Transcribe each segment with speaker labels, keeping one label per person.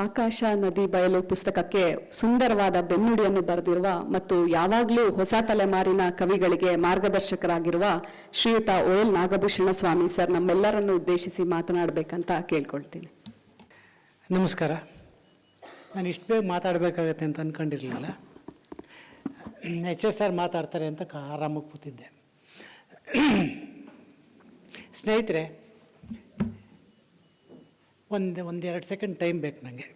Speaker 1: ಆಕಾಶ ನದಿ ಬಯಲು ಪುಸ್ತಕಕ್ಕೆ ಸುಂದರವಾದ ಬೆನ್ನುಡಿಯನ್ನು ಬರೆದಿರುವ ಮತ್ತು ಯಾವಾಗಲೂ ಹೊಸ ತಲೆಮಾರಿನ ಕವಿಗಳಿಗೆ ಮಾರ್ಗದರ್ಶಕರಾಗಿರುವ ಶ್ರೀಯುತ OL ನಾಗಭೂಷಣ ಸ್ವಾಮಿ ಸರ್ ನಮ್ಮೆಲ್ಲರನ್ನು ಉದ್ದೇಶಿಸಿ ಮಾತನಾಡಬೇಕಂತ ಕೇಳ್ಕೊಳ್ತೀನಿ.
Speaker 2: ನಮಸ್ಕಾರ. ನಾನು ಇಷ್ಟು ಬೇಗ ಮಾತಾಡಬೇಕಾಗತ್ತೆ ಅಂತ ಅಂದ್ಕೊಂಡಿರಲಿಲ್ಲ. HR ಸರ್ ಮಾತಾಡ್ತಾರೆ ಅಂತ ಆರಾಮಾಗಿ ಕೂತಿದ್ದೆ. ಸ್ನೇಹಿತರೆ, ಒಂದೆರಡು ಸೆಕೆಂಡ್ ಟೈಮ್ ಬೇಕು ನನಗೆ.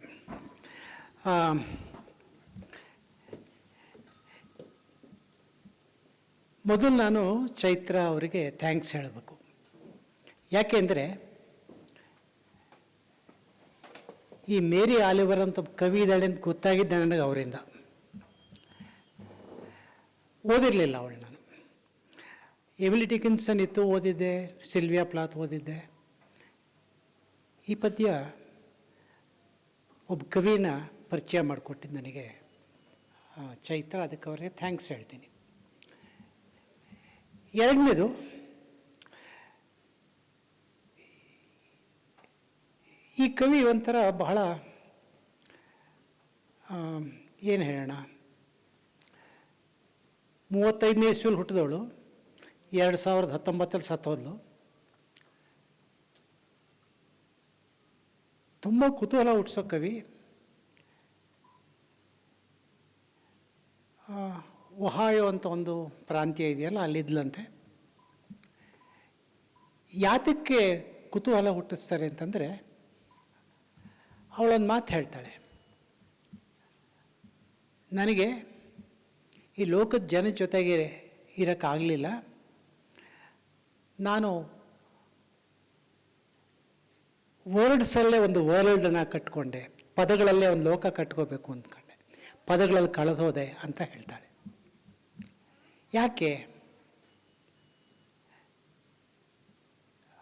Speaker 2: ಮೊದಲು ನಾನು ಚೈತ್ರ ಅವರಿಗೆ ಥ್ಯಾಂಕ್ಸ್ ಹೇಳಬೇಕು. ಯಾಕೆಂದರೆ ಈ ಮೇರಿ ಆಲಿವರ್ ಅಂತ ಕವಿ ಇದ್ದಾಳೆ ಅಂತ ಗೊತ್ತಾಗಿದ್ದೆ ನನಗೆ ಅವರಿಂದ. ಓದಿರಲಿಲ್ಲ ಅವಳು. ನಾನು ಎಮಿಲಿ ಡಿಕಿನ್ಸನ್ ಇತ್ತು, ಓದಿದ್ದೆ. ಸಿಲ್ವಿಯಾ ಪ್ಲಾತ್ ಓದಿದ್ದೆ. ಈ ಪದ್ಯ ಒಬ್ಬ ಕವಿನ ಪರಿಚಯ ಮಾಡಿಕೊಟ್ಟಿದ್ದು ನನಗೆ ಚೈತ್ರ. ಅದಕ್ಕೆ ಅವರಿಗೆ ಥ್ಯಾಂಕ್ಸ್ ಹೇಳ್ತೀನಿ. ಎರಡನೇದು, ಈ ಕವಿ ಒಂಥರ ಬಹಳ ಏನು ಹೇಳೋಣ, 35ನೇ ಇಸ್ವಿಯಲ್ಲಿ ಹುಟ್ಟಿದವಳು, 2019 ಸತ್ತೋದ್ಲು. ತುಂಬ ಕುತೂಹಲ ಹುಟ್ಟಿಸೋ ಕವಿ. ಒಹಾಯೋ ಅಂತ ಒಂದು ಪ್ರಾಂತ್ಯ ಇದೆಯಲ್ಲ, ಅಲ್ಲಿದ್ಲಂತೆ. ಯಾತಕ್ಕೆ ಕುತೂಹಲ ಹುಟ್ಟಿಸ್ತಾರೆ ಅಂತಂದರೆ, ಅವಳೊಂದು ಮಾತು ಹೇಳ್ತಾಳೆ, ನನಗೆ ಈ ಲೋಕದ ಜನ ಜೊತೆಗೆ ಇರೋಕ್ಕಾಗಲಿಲ್ಲ. ನಾನು ವರ್ಡ್ಸಲ್ಲೇ ಒಂದು ವರ್ಲ್ಡನ್ನು ಕಟ್ಕೊಂಡೆ, ಪದಗಳಲ್ಲೇ ಒಂದು ಲೋಕ ಕಟ್ಕೋಬೇಕು ಅಂದ್ಕೊಂಡೆ, ಪದಗಳಲ್ಲಿ ಕಳೆದೋದೆ ಅಂತ ಹೇಳ್ತಾಳೆ. ಯಾಕೆ?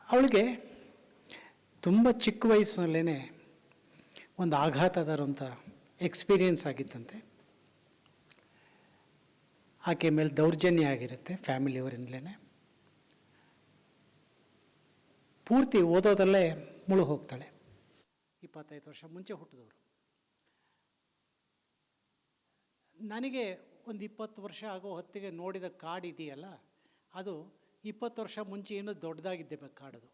Speaker 2: ಅವಳಿಗೆ ತುಂಬ ಚಿಕ್ಕ ವಯಸ್ಸಿನಲ್ಲೇ ಒಂದು ಆಘಾತ ತರುವಂಥ ಎಕ್ಸ್ಪೀರಿಯನ್ಸ್ ಆಗಿತ್ತಂತೆ. ಆಕೆ ಮೇಲೆ ದೌರ್ಜನ್ಯ ಆಗಿರುತ್ತೆ ಫ್ಯಾಮಿಲಿಯವರಿಂದಲೇ. ಪೂರ್ತಿ ಓದೋದಲ್ಲೇ ಮುಳು ಹೋಗ್ತಾಳೆ. 25 ವರ್ಷ ಮುಂಚೆ ಹುಟ್ಟಿದವರು. ನನಗೆ ಒಂದು 20 ವರ್ಷ ಆಗೋ ಹೊತ್ತಿಗೆ ನೋಡಿದ ಕಾಡು ಇದೆಯಲ್ಲ, ಅದು 20 ವರ್ಷ ಮುಂಚೆ ಏನೂ ದೊಡ್ಡದಾಗಿದ್ದೆ ಕಾಡದು.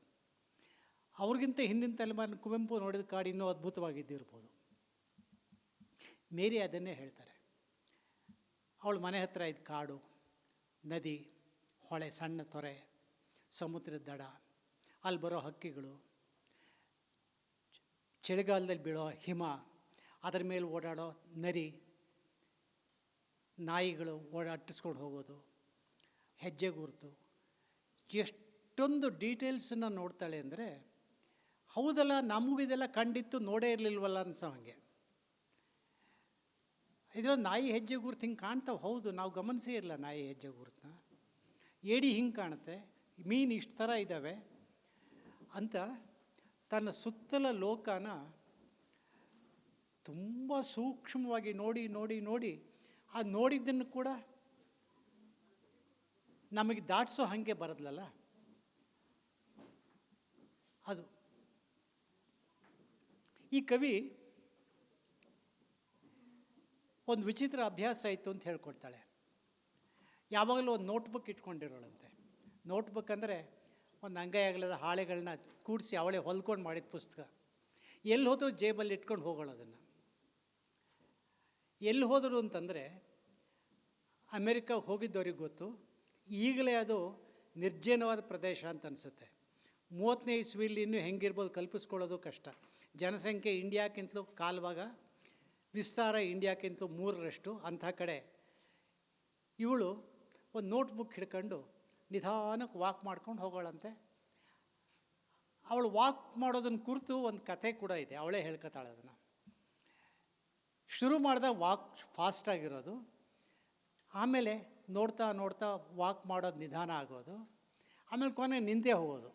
Speaker 2: ಅವ್ರಿಗಿಂತ ಹಿಂದಿನ ತಲೆಮಾರಿನ ಕುವೆಂಪು ನೋಡಿದ ಕಾಡು ಇನ್ನೂ ಅದ್ಭುತವಾಗಿದ್ದಿರ್ಬೋದು. ಮೇರಿ ಅದನ್ನೇ ಹೇಳ್ತಾರೆ. ಅವಳ ಮನೆ ಹತ್ತಿರ ಇದ್ದ ಕಾಡು, ನದಿ, ಹೊಳೆ, ಸಣ್ಣ ತೊರೆ, ಸಮುದ್ರದ ದಡ, ಅಲ್ಲಿ ಬರೋ ಹಕ್ಕಿಗಳು, ಚಳಿಗಾಲದಲ್ಲಿ ಬೀಳೋ ಹಿಮ, ಅದರ ಮೇಲೆ ಓಡಾಡೋ ನರಿ, ನಾಯಿಗಳು ಅಟ್ಟಿಸ್ಕೊಂಡು ಹೋಗೋದು, ಹೆಜ್ಜೆ ಗುರುತು, ಎಷ್ಟೊಂದು ಡೀಟೇಲ್ಸನ್ನು ನೋಡ್ತಾಳೆ ಅಂದರೆ, ಹೌದಲ್ಲ ನಮಗೂ ಇದೆಲ್ಲ ಕಂಡಿತ್ತು, ನೋಡೇ ಇರಲಿಲ್ವಲ್ಲ ಅನ್ಸೋ ಹಾಗೆ. ಇದರಲ್ಲಿ ನಾಯಿ ಹೆಜ್ಜೆ ಗುರುತು ಹಿಂಗೆ ಕಾಣ್ತಾವೆ. ಹೌದು, ನಾವು ಗಮನಿಸೇ ಇರಲ್ಲ ನಾಯಿ ಹೆಜ್ಜೆ ಗುರುತನ್ನ. ಏಡಿ ಹಿಂಗೆ ಕಾಣುತ್ತೆ, ಮೀನು ಇಷ್ಟು ಥರ ಇದ್ದಾವೆ ಅಂತ ತನ್ನ ಸುತ್ತಲ ಲೋಕನ ತುಂಬ ಸೂಕ್ಷ್ಮವಾಗಿ ನೋಡಿ ನೋಡಿ ನೋಡಿ ಆ ನೋಡಿದ್ದನ್ನು ಕೂಡ ನಮಗೆ ದಾಟಿಸೋ ಹಾಗೆ ಬರೋದ್ಲಲ್ಲ, ಅದು. ಈ ಕವಿ ಒಂದು ವಿಚಿತ್ರ ಅಭ್ಯಾಸ ಇತ್ತು ಅಂತ ಹೇಳ್ಕೊಡ್ತಾಳೆ. ಯಾವಾಗಲೂ ಒಂದು ನೋಟ್ಬುಕ್ ಇಟ್ಕೊಂಡಿರೋಳಂತೆ. ನೋಟ್ಬುಕ್ ಅಂದರೆ ಒಂದು ಅಂಗೈ ಆಗಲದ ಹಾಳೆಗಳನ್ನ ಕೂಡಿಸಿ ಅವಳೇ ಹೊಲ್ಕೊಂಡು ಮಾಡಿದ ಪುಸ್ತಕ. ಎಲ್ಲಿ ಹೋದರೂ ಜೇಬಲ್ಲಿ ಇಟ್ಕೊಂಡು ಹೋಗೋಳು ಅದನ್ನು. ಎಲ್ಲಿ ಹೋದರು ಅಂತಂದರೆ, ಅಮೇರಿಕಾಗೆ ಹೋಗಿದ್ದವ್ರಿಗೆ ಗೊತ್ತು. ಈಗಲೇ ಅದು ನಿರ್ಜನವಾದ ಪ್ರದೇಶ ಅಂತ ಅನಿಸುತ್ತೆ. 30ನೇ ಇಸ್ವಿಲಿ ಇನ್ನೂ ಹೆಂಗಿರ್ಬೋದು ಕಲ್ಪಿಸ್ಕೊಳ್ಳೋದು ಕಷ್ಟ. ಜನಸಂಖ್ಯೆ ಇಂಡಿಯಾಕ್ಕಿಂತಲೂ ಕಾಲ್ವಾಗ, ವಿಸ್ತಾರ ಇಂಡಿಯಾಕ್ಕಿಂತಲೂ 3ರಷ್ಟು. ಅಂಥ ಕಡೆ ಇವಳು ಒಂದು ನೋಟ್ಬುಕ್ ಹಿಡ್ಕೊಂಡು ನಿಧಾನಕ್ಕೆ ವಾಕ್ ಮಾಡ್ಕೊಂಡು ಹೋಗೋಳಂತೆ. ಅವಳು ವಾಕ್ ಮಾಡೋದನ್ನು ಕುರಿತು ಒಂದು ಕಥೆ ಕೂಡ ಇದೆ, ಅವಳೇ ಹೇಳ್ಕೊತಾಳೆ ಅದನ್ನು. ಶುರು ಮಾಡಿದಾಗ ವಾಕ್ ಫಾಸ್ಟಾಗಿರೋದು, ಆಮೇಲೆ ನೋಡ್ತಾ ನೋಡ್ತಾ ವಾಕ್ ಮಾಡೋದು ನಿಧಾನ ಆಗೋದು, ಆಮೇಲೆ ಕೊನೆ ನಿಂತೇ ಹೋಗೋದು.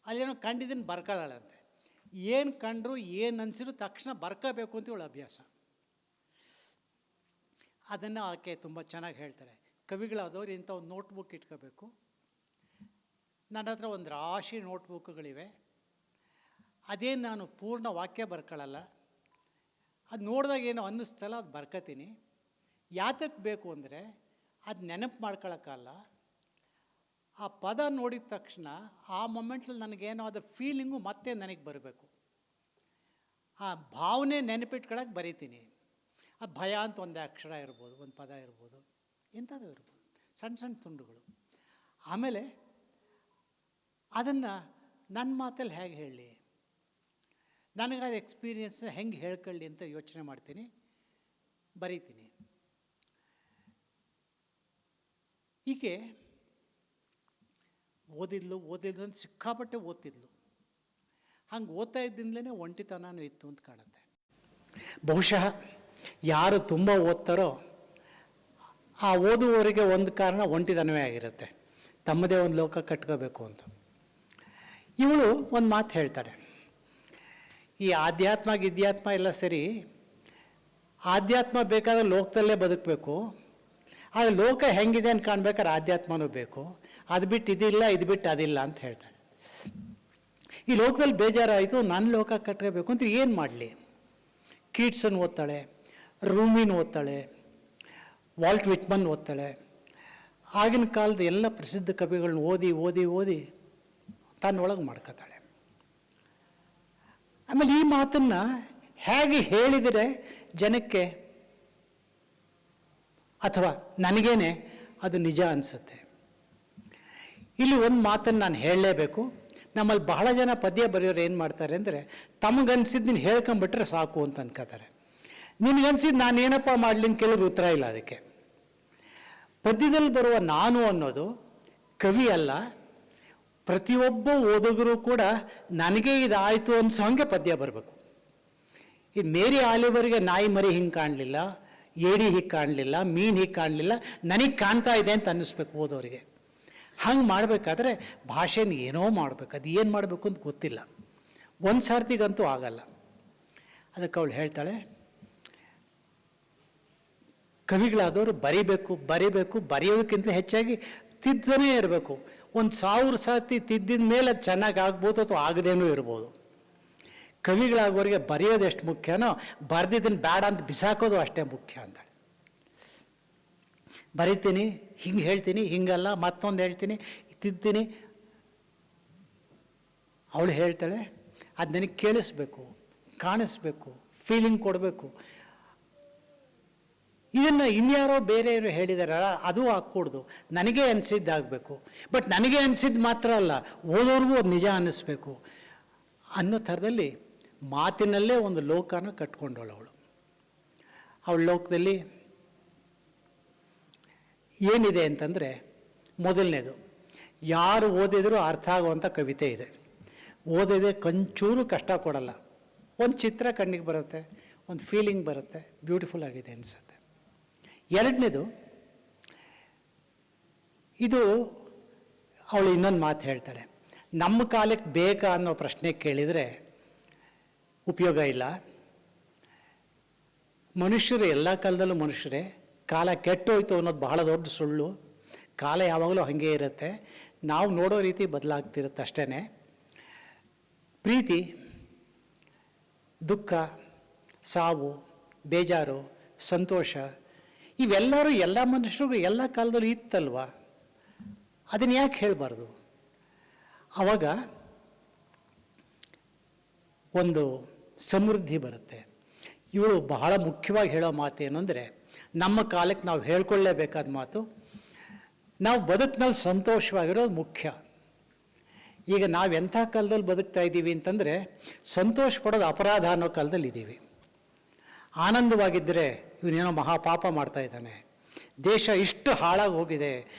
Speaker 2: ಅಲ್ಲೇನೋ ಕಂಡಿದ್ದನ್ನು ಬರ್ಕೊಳ್ಳಾಳಂತೆ. ಏನು ಕಂಡ್ರು ಏನು ಅನಿಸಿದ್ರು ತಕ್ಷಣ ಬರ್ಕೋಬೇಕು ಅಂತ ಇವಳು ಅಭ್ಯಾಸ. ಅದನ್ನು ಆಕೆ ತುಂಬ ಚೆನ್ನಾಗಿ ಹೇಳ್ತಾರೆ. ಕವಿಗಳಾದವ್ರು ಇಂಥ ಒಂದು ನೋಟ್ಬುಕ್ ಇಟ್ಕೋಬೇಕು. ನನ್ನ ಹತ್ರ ಒಂದು ರಾಶಿ ನೋಟ್ಬುಕ್ಗಳಿವೆ. ಅದೇನು ನಾನು ಪೂರ್ಣ ವಾಕ್ಯ ಬರ್ಕೊಳ್ಳಲ್ಲ, ಅದು ನೋಡಿದಾಗ ಏನೋ ಅನ್ನಿಸ್ತಲ್ಲ ಅದು ಬರ್ಕತೀನಿ. ಯಾತಕ್ಕೆ ಬೇಕು ಅಂದರೆ ಅದು ನೆನಪು ಮಾಡ್ಕೊಳಕ್ಕಲ್ಲ, ಆ ಪದ ನೋಡಿದ ತಕ್ಷಣ ಆ ಮೊಮೆಂಟಲ್ಲಿ ನನಗೇನೋ ಅದು ಫೀಲಿಂಗು ಮತ್ತೆ ನನಗೆ ಬರಬೇಕು. ಆ ಭಾವನೆ ನೆನಪಿಟ್ಕೊಳಕ್ಕೆ ಬರೀತೀನಿ. ಆ ಭಯ ಅಂತ ಒಂದು ಅಕ್ಷರ ಇರ್ಬೋದು, ಒಂದು ಪದ ಇರ್ಬೋದು, ಎಂಥದ್ದು ಇರ್ಬೋದು, ಸಣ್ಣ ಸಣ್ಣ ತುಂಡುಗಳು. ಆಮೇಲೆ ಅದನ್ನು ನನ್ನ ಮಾತಲ್ಲಿ ಹೇಗೆ ಹೇಳಲಿ, ನನಗಾದ ಎಕ್ಸ್ಪೀರಿಯನ್ಸ್ನ ಹೆಂಗೆ ಹೇಳ್ಕೊಳ್ಳಿ ಅಂತ ಯೋಚನೆ ಮಾಡ್ತೀನಿ, ಬರೀತೀನಿ. ಈಕೆ ಓದಿದ್ಲು ಅಂತ ಸಿಕ್ಕಾಪಟ್ಟೆ ಓದ್ತಿದ್ಲು. ಹಂಗೆ ಓದ್ತಾ ಇದ್ದಿಂದಲೇ ಒಂಟಿತನೂ ಇತ್ತು ಅಂತ ಕಾಣುತ್ತೆ. ಬಹುಶಃ ಯಾರು ತುಂಬ ಓದ್ತಾರೋ ಆ ಓದುವವರಿಗೆ ಒಂದು ಕಾರಣ ಒಂಟಿತನವೇ ಆಗಿರುತ್ತೆ, ತಮ್ಮದೇ ಒಂದು ಲೋಕ ಕಟ್ಕೋಬೇಕು ಅಂತ. ಇವಳು ಒಂದು ಮಾತು ಹೇಳ್ತಾಳೆ, ಈ ಗಿದ್ಯಾತ್ಮ ಎಲ್ಲ ಸರಿ, ಆಧ್ಯಾತ್ಮ ಬೇಕಾದ್ರೆ ಲೋಕದಲ್ಲೇ ಬದುಕಬೇಕು, ಆದರೆ ಲೋಕ ಹೆಂಗಿದೆ ಅಂತ ಕಾಣ್ಬೇಕಾದ್ರೆ ಆಧ್ಯಾತ್ಮನೂ ಬೇಕು, ಅದು ಬಿಟ್ಟು ಇದಿಲ್ಲ, ಇದು ಬಿಟ್ಟು ಅದಿಲ್ಲ ಅಂತ ಹೇಳ್ತಾಳೆ. ಈ ಲೋಕದಲ್ಲಿ ಬೇಜಾರಾಯಿತು, ನನ್ನ ಲೋಕ ಕಟ್ಕೋಬೇಕು ಅಂತ ಏನು ಮಾಡಲಿ? ಕೀಟ್ಸನ್ ಓದ್ತಾಳೆ, ರೂಮಿನ್ ಓದ್ತಾಳೆ, ವಾಲ್ಟ್ ವಿಟ್ಮನ್ ಓದ್ತಾಳೆ. ಆಗಿನ ಕಾಲದ ಎಲ್ಲ ಪ್ರಸಿದ್ಧ ಕವಿಗಳನ್ನ ಓದಿ ಓದಿ ಓದಿ ತನ್ನೊಳಗೆ ಮಾಡ್ಕೋತಾಳೆ. ಆಮೇಲೆ ಈ ಮಾತನ್ನು ಹೇಗೆ ಹೇಳಿದರೆ ಜನಕ್ಕೆ ಅಥವಾ ನನಗೇನೆ ಅದು ನಿಜ ಅನಿಸುತ್ತೆ. ಇಲ್ಲಿ ಒಂದು ಮಾತನ್ನು ನಾನು ಹೇಳಲೇಬೇಕು. ನಮ್ಮಲ್ಲಿ ಬಹಳ ಜನ ಪದ್ಯ ಬರೆಯೋರು ಏನು ಮಾಡ್ತಾರೆ ಅಂದರೆ, ತಮಗನ್ಸಿದ್ದು ನೀನು ಹೇಳ್ಕೊಂಬಿಟ್ರೆ ಸಾಕು ಅಂತ ಅನ್ಕೋತಾರೆ. ನಿನಗನ್ಸಿದ್ದು ನಾನೇನಪ್ಪ ಮಾಡಲಿ ಅಂತ ಕೇಳಿದ್ರೆ ಉತ್ತರ ಇಲ್ಲ ಅದಕ್ಕೆ. ಪದ್ಯದಲ್ಲಿ ಬರುವ ನಾನು ಅನ್ನೋದು ಕವಿ ಅಲ್ಲ, ಪ್ರತಿಯೊಬ್ಬ ಓದುಗರು ಕೂಡ ನನಗೆ ಇದಾಯಿತು ಅನ್ಸೋ ಹಂಗೆ ಪದ್ಯ ಬರಬೇಕು. ಈ ಮೇರಿ ಆಲಿವರ್ಗೆ ನಾಯಿ ಮರಿ ಹಿಂಗೆ ಕಾಣಲಿಲ್ಲ, ಏಡಿ ಹೀಗೆ ಕಾಣಲಿಲ್ಲ, ಮೀನು ಹೀಗೆ ಕಾಣಲಿಲ್ಲ, ನನಗೆ ಕಾಣ್ತಾ ಇದೆ ಅಂತ ಅನ್ನಿಸ್ಬೇಕು ಓದೋರಿಗೆ. ಹಂಗೆ ಮಾಡಬೇಕಾದ್ರೆ ಭಾಷೆನ ಏನೋ ಮಾಡಬೇಕು, ಅದು ಏನು ಮಾಡಬೇಕು ಅಂತ ಗೊತ್ತಿಲ್ಲ, ಒಂದು ಸಾರ್ತಿಗಂತೂ ಆಗಲ್ಲ. ಅದಕ್ಕೆ ಅವಳು ಹೇಳ್ತಾಳೆ, ಕವಿಗಳಾದವರು ಬರೆಯೋದಕ್ಕಿಂತ ಹೆಚ್ಚಾಗಿ ತಿದ್ದನೇ ಇರಬೇಕು. 1000 ಸಾರ್ತಿ ತಿದ್ದಿದ ಮೇಲೆ ಅದು ಚೆನ್ನಾಗಿ ಆಗ್ಬೋದು ಅಥವಾ ಆಗದೇನೂ ಇರ್ಬೋದು. ಕವಿಗಳಾಗೋರಿಗೆ ಬರೆಯೋದು ಎಷ್ಟು ಮುಖ್ಯನೋ ಬರೆದಿದ್ದನ್ನು ಬೇಡ ಅಂತ ಬಿಸಾಕೋದು ಅಷ್ಟೇ ಮುಖ್ಯ ಅಂತಾಳೆ. ಬರಿತೀನಿ, ಹಿಂಗೆ ಹೇಳ್ತೀನಿ, ಹಿಂಗಲ್ಲ, ಮತ್ತೊಂದು ಹೇಳ್ತೀನಿ, ತಿದ್ತೀನಿ. ಅವಳು ಹೇಳ್ತಾಳೆ, ಅದು ನನಗೆ ಕೇಳಿಸ್ಬೇಕು, ಕಾಣಿಸ್ಬೇಕು, ಫೀಲಿಂಗ್ ಕೊಡಬೇಕು. ಇದನ್ನು ಇನ್ಯಾರೋ ಬೇರೆಯವರು ಹೇಳಿದಾರಲ್ಲ ಅದು ಹಾಕ್ಕೊಡ್ದು, ನನಗೆ ಅನಿಸಿದ್ದಾಗಬೇಕು. ಬಟ್ ನನಗೆ ಅನಿಸಿದ್ದು ಮಾತ್ರ ಅಲ್ಲ, ಓದೋರ್ಗೂ ಅದು ನಿಜ ಅನ್ನಿಸ್ಬೇಕು ಅನ್ನೋ ಥರದಲ್ಲಿ ಮಾತಿನಲ್ಲೇ ಒಂದು ಲೋಕನ ಕಟ್ಕೊಂಡವಳು ಅವಳು. ಅವಳ ಲೋಕದಲ್ಲಿ ಏನಿದೆ ಅಂತಂದರೆ, ಮೊದಲನೇದು, ಯಾರು ಓದಿದರೂ ಅರ್ಥ ಆಗುವಂಥ ಕವಿತೆ ಇದೆ. ಓದಿದೆ ಕಂಚೂರು ಕಷ್ಟ ಕೊಡಲ್ಲ, ಒಂದು ಚಿತ್ರ ಕಣ್ಣಿಗೆ ಬರುತ್ತೆ, ಒಂದು ಫೀಲಿಂಗ್ ಬರುತ್ತೆ, ಬ್ಯೂಟಿಫುಲ್ ಆಗಿದೆ ಅನಿಸುತ್ತೆ. ಎರಡನೇದು, ಇದು ಅವಳು ಇನ್ನೊಂದು ಮಾತು ಹೇಳ್ತಾಳೆ, ನಮ್ಮ ಕಾಲಕ್ಕೆ ಬೇಕಾ ಅನ್ನೋ ಪ್ರಶ್ನೆ ಕೇಳಿದರೆ ಉಪಯೋಗ ಇಲ್ಲ. ಮನುಷ್ಯರು ಎಲ್ಲ ಕಾಲದಲ್ಲೂ ಮನುಷ್ಯರೇ, ಕಾಲ ಕೆಟ್ಟೋಯ್ತು ಅನ್ನೋದು ಬಹಳ ದೊಡ್ಡ ಸುಳ್ಳು. ಕಾಲ ಯಾವಾಗಲೂ ಹಾಗೆ ಇರುತ್ತೆ, ನಾವು ನೋಡೋ ರೀತಿ ಬದಲಾಗ್ತಿರುತ್ತೆ ಅಷ್ಟೇ. ಪ್ರೀತಿ, ದುಃಖ, ಸಾವು, ಬೇಜಾರು, ಸಂತೋಷ ಇವೆಲ್ಲರೂ ಎಲ್ಲ ಮನುಷ್ಯರಿಗೂ ಎಲ್ಲ ಕಾಲದಲ್ಲೂ ಇತ್ತಲ್ವ, ಅದನ್ನು ಯಾಕೆ ಹೇಳಬಾರ್ದು? ಆವಾಗ ಒಂದು ಸಮೃದ್ಧಿ ಬರುತ್ತೆ. ಇವಳು ಬಹಳ ಮುಖ್ಯವಾಗಿ ಹೇಳೋ ಮಾತು ಏನು ಅಂದರೆ, ನಮ್ಮ ಕಾಲಕ್ಕೆ ನಾವು ಹೇಳ್ಕೊಳ್ಳೇಬೇಕಾದ ಮಾತು, ನಾವು ಬದುಕಿನಲ್ಲಿ ಸಂತೋಷವಾಗಿರೋದು ಮುಖ್ಯ. ಈಗ ನಾವು ಎಂಥ ಕಾಲದಲ್ಲಿ ಬದುಕ್ತಾ ಇದ್ದೀವಿ ಅಂತಂದರೆ, ಸಂತೋಷ ಪಡೋದು ಅಪರಾಧ ಅನ್ನೋ ಕಾಲದಲ್ಲಿ ಇದ್ದೀವಿ. ಆನಂದವಾಗಿದ್ದರೆ ಇವನೇನೋ ಮಹಾಪಾಪ ಮಾಡ್ತಾ ಇದ್ದಾನೆ, ದೇಶ ಇಷ್ಟು ಹಾಳಾಗಿ ಹೋಗಿದೆ,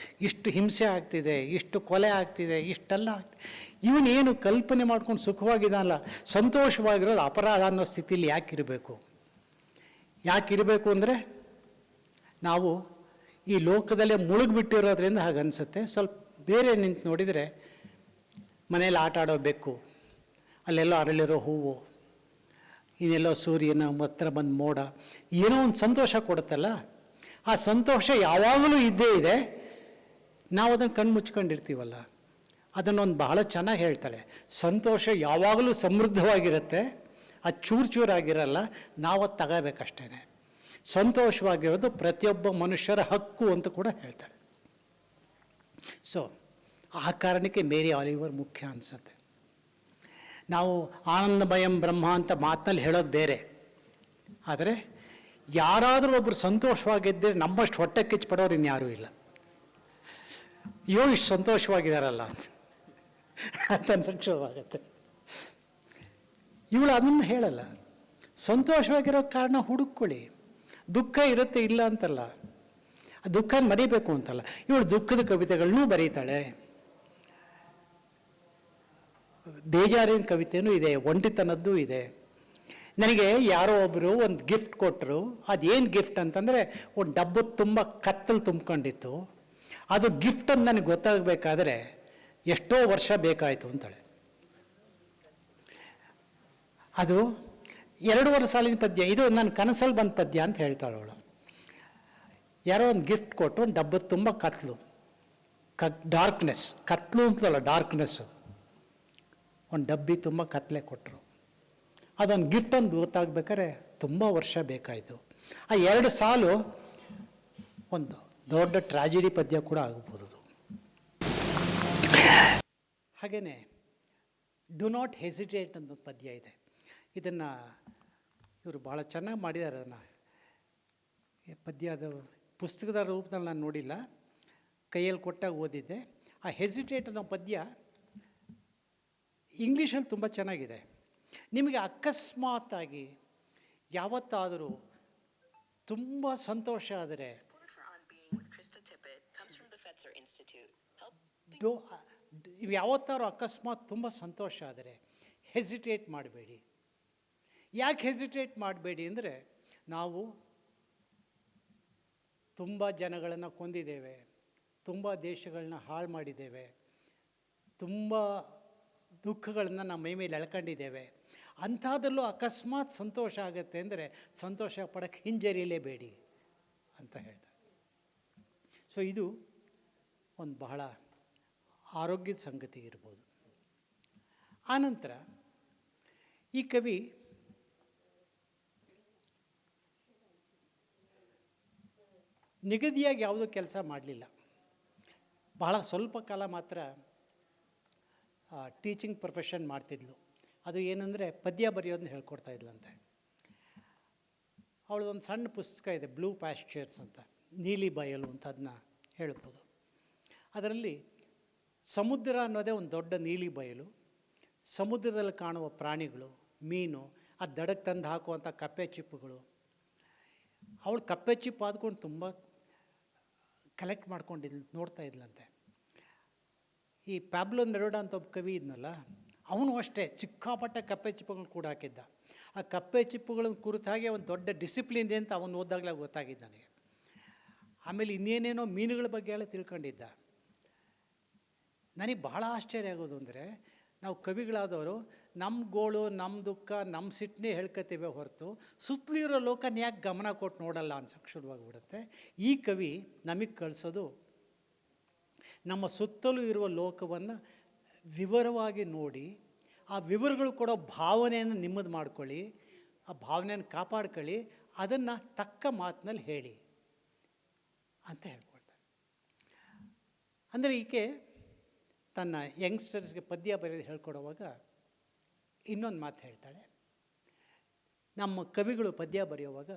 Speaker 2: ಇಷ್ಟು ಹಿಂಸೆ ಆಗ್ತಿದೆ, ಇಷ್ಟು ಕೊಲೆ ಆಗ್ತಿದೆ, ಇಷ್ಟೆಲ್ಲ ಆಗ್ತಿದೆ, ಇವನೇನು ಕಲ್ಪನೆ ಮಾಡ್ಕೊಂಡು ಸುಖವಾಗಿದ್ದಾನಲ್ಲ, ಸಂತೋಷವಾಗಿರೋದು ಅಪರಾಧ ಅನ್ನೋ ಸ್ಥಿತಿಲಿ ಯಾಕಿರಬೇಕು ಅಂದರೆ, ನಾವು ಈ ಲೋಕದಲ್ಲೇ ಮುಳುಗಿಬಿಟ್ಟಿರೋದ್ರಿಂದ ಹಾಗೆ ಅನಿಸುತ್ತೆ. ಸ್ವಲ್ಪ ಬೇರೆ ನಿಂತು ನೋಡಿದರೆ, ಮನೇಲಿ ಆಟ ಆಡೋ ಬೆಕ್ಕು, ಅಲ್ಲೆಲ್ಲೋ ಅರಳಿರೋ ಹೂವು, ಇನ್ನೆಲ್ಲೋ ಸೂರ್ಯನ ಹತ್ರ ಬಂದು ಮೋಡ, ಏನೋ ಒಂದು ಸಂತೋಷ ಕೊಡುತ್ತಲ್ಲ, ಆ ಸಂತೋಷ ಯಾವಾಗಲೂ ಇದ್ದೇ ಇದೆ, ನಾವು ಅದನ್ನು ಕಣ್ಣು ಮುಚ್ಕೊಂಡಿರ್ತೀವಲ್ಲ. ಅದನ್ನೊಂದು ಬಹಳ ಚೆನ್ನಾಗಿ ಹೇಳ್ತಾಳೆ, ಸಂತೋಷ ಯಾವಾಗಲೂ ಸಮೃದ್ಧವಾಗಿರುತ್ತೆ, ಅದು ಚೂರು ಚೂರಾಗಿರಲ್ಲ, ನಾವು ಅದು ತಗೋಬೇಕಷ್ಟೇ. ಸಂತೋಷವಾಗಿರೋದು ಪ್ರತಿಯೊಬ್ಬ ಮನುಷ್ಯರ ಹಕ್ಕು ಅಂತ ಕೂಡ ಹೇಳ್ತಾಳೆ. ಸೊ ಆ ಕಾರಣಕ್ಕೆ ಮೇರಿ ಆಲಿವರ್ ಮುಖ್ಯ ಅನಿಸುತ್ತೆ. ನಾವು ಆನಂದಮಯಂ ಬ್ರಹ್ಮ ಅಂತ ಮಾತಿನಲ್ಲಿ ಹೇಳೋದು ಬೇರೆ, ಆದರೆ ಯಾರಾದರೂ ಒಬ್ಬರು ಸಂತೋಷವಾಗಿದ್ದರೆ ನಮ್ಮಷ್ಟು ಹೊಟ್ಟೆ ಕಿಚ್ಚು ಪಡೋರು ಇನ್ಯಾರೂ ಇಲ್ಲ. ಅಯ್ಯೋ ಇಷ್ಟು ಸಂತೋಷವಾಗಿದ್ದಾರಲ್ಲ ಅಂತ ಅನ್ಸೋಕ್ಕೆ ಶುರುವಾಗತ್ತೆ. ಇವಳು ಅದನ್ನು ಹೇಳಲ್ಲ. ಸಂತೋಷವಾಗಿರೋ ಕಾರಣ ಹುಡುಕೊಳ್ಳಿ, ದುಃಖ ಇರುತ್ತೆ ಇಲ್ಲ ಅಂತಲ್ಲ, ಆ ದುಃಖ ಮರಿಬೇಕು ಅಂತಲ್ಲ. ಇವಳು ದುಃಖದ ಕವಿತೆಗಳನ್ನೂ ಬರೀತಾಳೆ, ಬೇಜಾರಿನ ಕವಿತೆಯೂ ಇದೆ, ಒಂಟಿತನದ್ದು ಇದೆ. ನನಗೆ ಯಾರೋ ಒಬ್ಬರು ಒಂದು ಗಿಫ್ಟ್ ಕೊಟ್ಟರು. ಅದೇನು ಗಿಫ್ಟ್ ಅಂತಂದರೆ ಒಂದು ಡಬ್ಬದ ತುಂಬ ಕತ್ತಲು ತುಂಬ್ಕೊಂಡಿತ್ತು. ಅದು ಗಿಫ್ಟ್ ಅಂತ ನನಗೆ ಗೊತ್ತಾಗಬೇಕಾದ್ರೆ ಎಷ್ಟೋ ವರ್ಷ ಬೇಕಾಯಿತು ಅಂತಾಳೆ. ಅದು 2 ಸಾಲಿನ ಪದ್ಯ, ಇದು ನನ್ನ ಕನಸಲ್ಲಿ ಬಂದ ಪದ್ಯ ಅಂತ ಹೇಳ್ತಾಳೆ ಅವಳು. ಯಾರೋ ಒಂದು ಗಿಫ್ಟ್ ಕೊಟ್ಟು ಒಂದು ಡಬ್ಬದ ತುಂಬ ಕತ್ಲು, ಡಾರ್ಕ್ನೆಸ್, ಕತ್ಲು ಅಂತಲಲ್ಲ ಡಾರ್ಕ್ನೆಸ್ಸು, ಒಂದು ಡಬ್ಬಿ ತುಂಬ ಕತ್ಲೆ ಕೊಟ್ಟರು. ಅದೊಂದು ಗಿಫ್ಟ್ ಅಂತ ಗೊತ್ತಾಗಬೇಕಾದ್ರೆ ತುಂಬ ವರ್ಷ ಬೇಕಾಯಿತು. ಆ 2 ಸಾಲು ಒಂದು ದೊಡ್ಡ ಟ್ರಾಜಿಡಿ ಪದ್ಯ ಕೂಡ ಆಗ್ಬೋದು. ಹಾಗೆಯೇ ಡು ನಾಟ್ ಹೆಸಿಟೇಟ್ ಅಂತ ಪದ್ಯ ಇದೆ. ಇದನ್ನು ಇವರು ಭಾಳ ಚೆನ್ನಾಗಿ ಮಾಡಿದ್ದಾರೆ. ಅದನ್ನು ಪದ್ಯ ಅದು ಪುಸ್ತಕದ ರೂಪದಲ್ಲಿ ನಾನು ನೋಡಿಲ್ಲ, ಕೈಯಲ್ಲಿ ಕೊಟ್ಟಾಗ ಓದಿದ್ದೆ. ಆ ಹೆಸಿಟೇಟ್ ಅನ್ನೋ ಪದ್ಯ ಇಂಗ್ಲೀಷಲ್ಲಿ ತುಂಬ ಚೆನ್ನಾಗಿದೆ. ನಿಮಗೆ ಅಕಸ್ಮಾತ್ತಾಗಿ ಯಾವತ್ತಾದರೂ ತುಂಬ ಸಂತೋಷ ಆದರೆ, ಯಾವತ್ತಾದ್ರೂ ಅಕಸ್ಮಾತ್ ತುಂಬ ಸಂತೋಷ ಆದರೆ ಹೆಸಿಟೇಟ್ ಮಾಡಬೇಡಿ. ಯಾಕೆ ಹೆಸಿಟೇಟ್ ಮಾಡಬೇಡಿ ಅಂದರೆ, ನಾವು ತುಂಬ ಜನಗಳನ್ನು ಕೊಂದಿದ್ದೇವೆ, ತುಂಬ ದೇಶಗಳನ್ನ ಹಾಳು ಮಾಡಿದ್ದೇವೆ, ತುಂಬ ದುಃಖಗಳನ್ನು ನಮ್ಮ ಮೈ ಮೇಲೆ ಎಳ್ಕೊಂಡಿದ್ದೇವೆ. ಅಂಥದ್ರಲ್ಲೂ ಅಕಸ್ಮಾತ್ ಸಂತೋಷ ಆಗುತ್ತೆ ಅಂದರೆ ಸಂತೋಷ ಪಡೋಕ್ಕೆ ಹಿಂಜರಿಯಲೇಬೇಡಿ ಅಂತ ಹೇಳ್ತಾರೆ. ಸೊ ಇದು ಒಂದು ಬಹಳ ಆರೋಗ್ಯದ ಸಂಗತಿ ಇರ್ಬೋದು. ಆನಂತರ ಈ ಕವಿ ನಿಗದಿಯಾಗಿ ಯಾವುದೂ ಕೆಲಸ ಮಾಡಲಿಲ್ಲ. ಬಹಳ ಸ್ವಲ್ಪ ಕಾಲ ಮಾತ್ರ ಟೀಚಿಂಗ್ ಪ್ರೊಫೆಷನ್ ಮಾಡ್ತಿದ್ಲು. ಅದು ಏನಂದರೆ ಪದ್ಯ ಬರೆಯೋದನ್ನ ಹೇಳ್ಕೊಡ್ತಾ ಇದ್ಲಂತೆ. ಅವಳದೊಂದು ಸಣ್ಣ ಪುಸ್ತಕ ಇದೆ, ಬ್ಲೂ ಪ್ಯಾಸ್ಚರ್ಸ್ ಅಂತ, ನೀಲಿ ಬಯಲು ಅಂತ, ಅದನ್ನ ಹೇಳ್ಬೋದು. ಅದರಲ್ಲಿ ಸಮುದ್ರ ಅನ್ನೋದೇ ಒಂದು ದೊಡ್ಡ ನೀಲಿ ಬಯಲು, ಸಮುದ್ರದಲ್ಲಿ ಕಾಣುವ ಪ್ರಾಣಿಗಳು, ಮೀನು, ಆ ದಡಕ್ಕೆ ತಂದು ಹಾಕುವಂಥ ಕಪ್ಪೆ ಚಿಪ್ಪುಗಳು. ಅವಳು ಕಪ್ಪೆ ಚಿಪ್ಪು ಆದ್ಕೊಂಡು ತುಂಬ ಕಲೆಕ್ಟ್ ಮಾಡ್ಕೊಂಡಿದ್ಲು, ನೋಡ್ತಾ ಇದ್ಲಂತೆ. ಈ ಪ್ಯಾಬ್ಲೋ ನೆರೂಡ ಅಂತ ಒಬ್ಬ ಕವಿ ಇದ್ನಲ್ಲ, ಅವನು ಅಷ್ಟೇ ಸಿಕ್ಕಾಪಟ್ಟೆ ಕಪ್ಪೆ ಚಿಪ್ಪುಗಳನ್ನ ಕೂಡ ಹಾಕಿದ್ದ. ಆ ಕಪ್ಪೆ ಚಿಪ್ಪುಗಳನ್ನು ಕುರಿತಾಗೆ ಒಂದು ದೊಡ್ಡ ಡಿಸಿಪ್ಲಿನ್ ಇದೆ ಅಂತ ಅವನು ಓದಾಗಲೇ ಗೊತ್ತಾಗಿದ್ದು ನನಗೆ. ಆಮೇಲೆ ಇನ್ನೇನೇನೋ ಮೀನುಗಳ ಬಗ್ಗೆ ಎಲ್ಲ ತಿಳ್ಕೊಂಡಿದ್ದ. ನನಗೆ ಬಹಳ ಆಶ್ಚರ್ಯ ಆಗೋದು ಅಂದರೆ, ನಾವು ಕವಿಗಳಾದವರು ನಮ್ಮ ಗೋಳು, ನಮ್ಮ ದುಃಖ, ನಮ್ಮ ಸಿಟ್ಟನ್ನೇ ಹೇಳ್ಕೊತೀವಿ ಹೊರತು ಸುತ್ತಲಿರೋ ಲೋಕನ ಯಾಕೆ ಗಮನ ಕೊಟ್ಟು ನೋಡಲ್ಲ ಅನ್ಸೋಕ್ಕೆ ಶುರುವಾಗಿಬಿಡುತ್ತೆ. ಈ ಕವಿ ನಮಗೆ ಕಳಿಸೋದು ನಮ್ಮ ಸುತ್ತಲೂ ಇರುವ ಲೋಕವನ್ನು ವಿವರವಾಗಿ ನೋಡಿ, ಆ ವಿವರಗಳು ಕೊಡೋ ಭಾವನೆಯನ್ನು ನಿಮ್ಮದು ಮಾಡ್ಕೊಳ್ಳಿ, ಆ ಭಾವನೆಯನ್ನು ಕಾಪಾಡ್ಕೊಳ್ಳಿ, ಅದನ್ನು ತಕ್ಕ ಮಾತಿನಲ್ಲಿ ಹೇಳಿ ಅಂತ ಹೇಳ್ಕೊಳ್ತಾರೆ. ಅಂದರೆ ಈಕೆ ತನ್ನ ಯಂಗ್ಸ್ಟರ್ಸ್ಗೆ ಪದ್ಯ ಬರೆಯೋದು ಹೇಳ್ಕೊಡುವಾಗ ಇನ್ನೊಂದು ಮಾತು ಹೇಳ್ತಾಳೆ. ನಮ್ಮ ಕವಿಗಳು ಪದ್ಯ ಬರೆಯುವಾಗ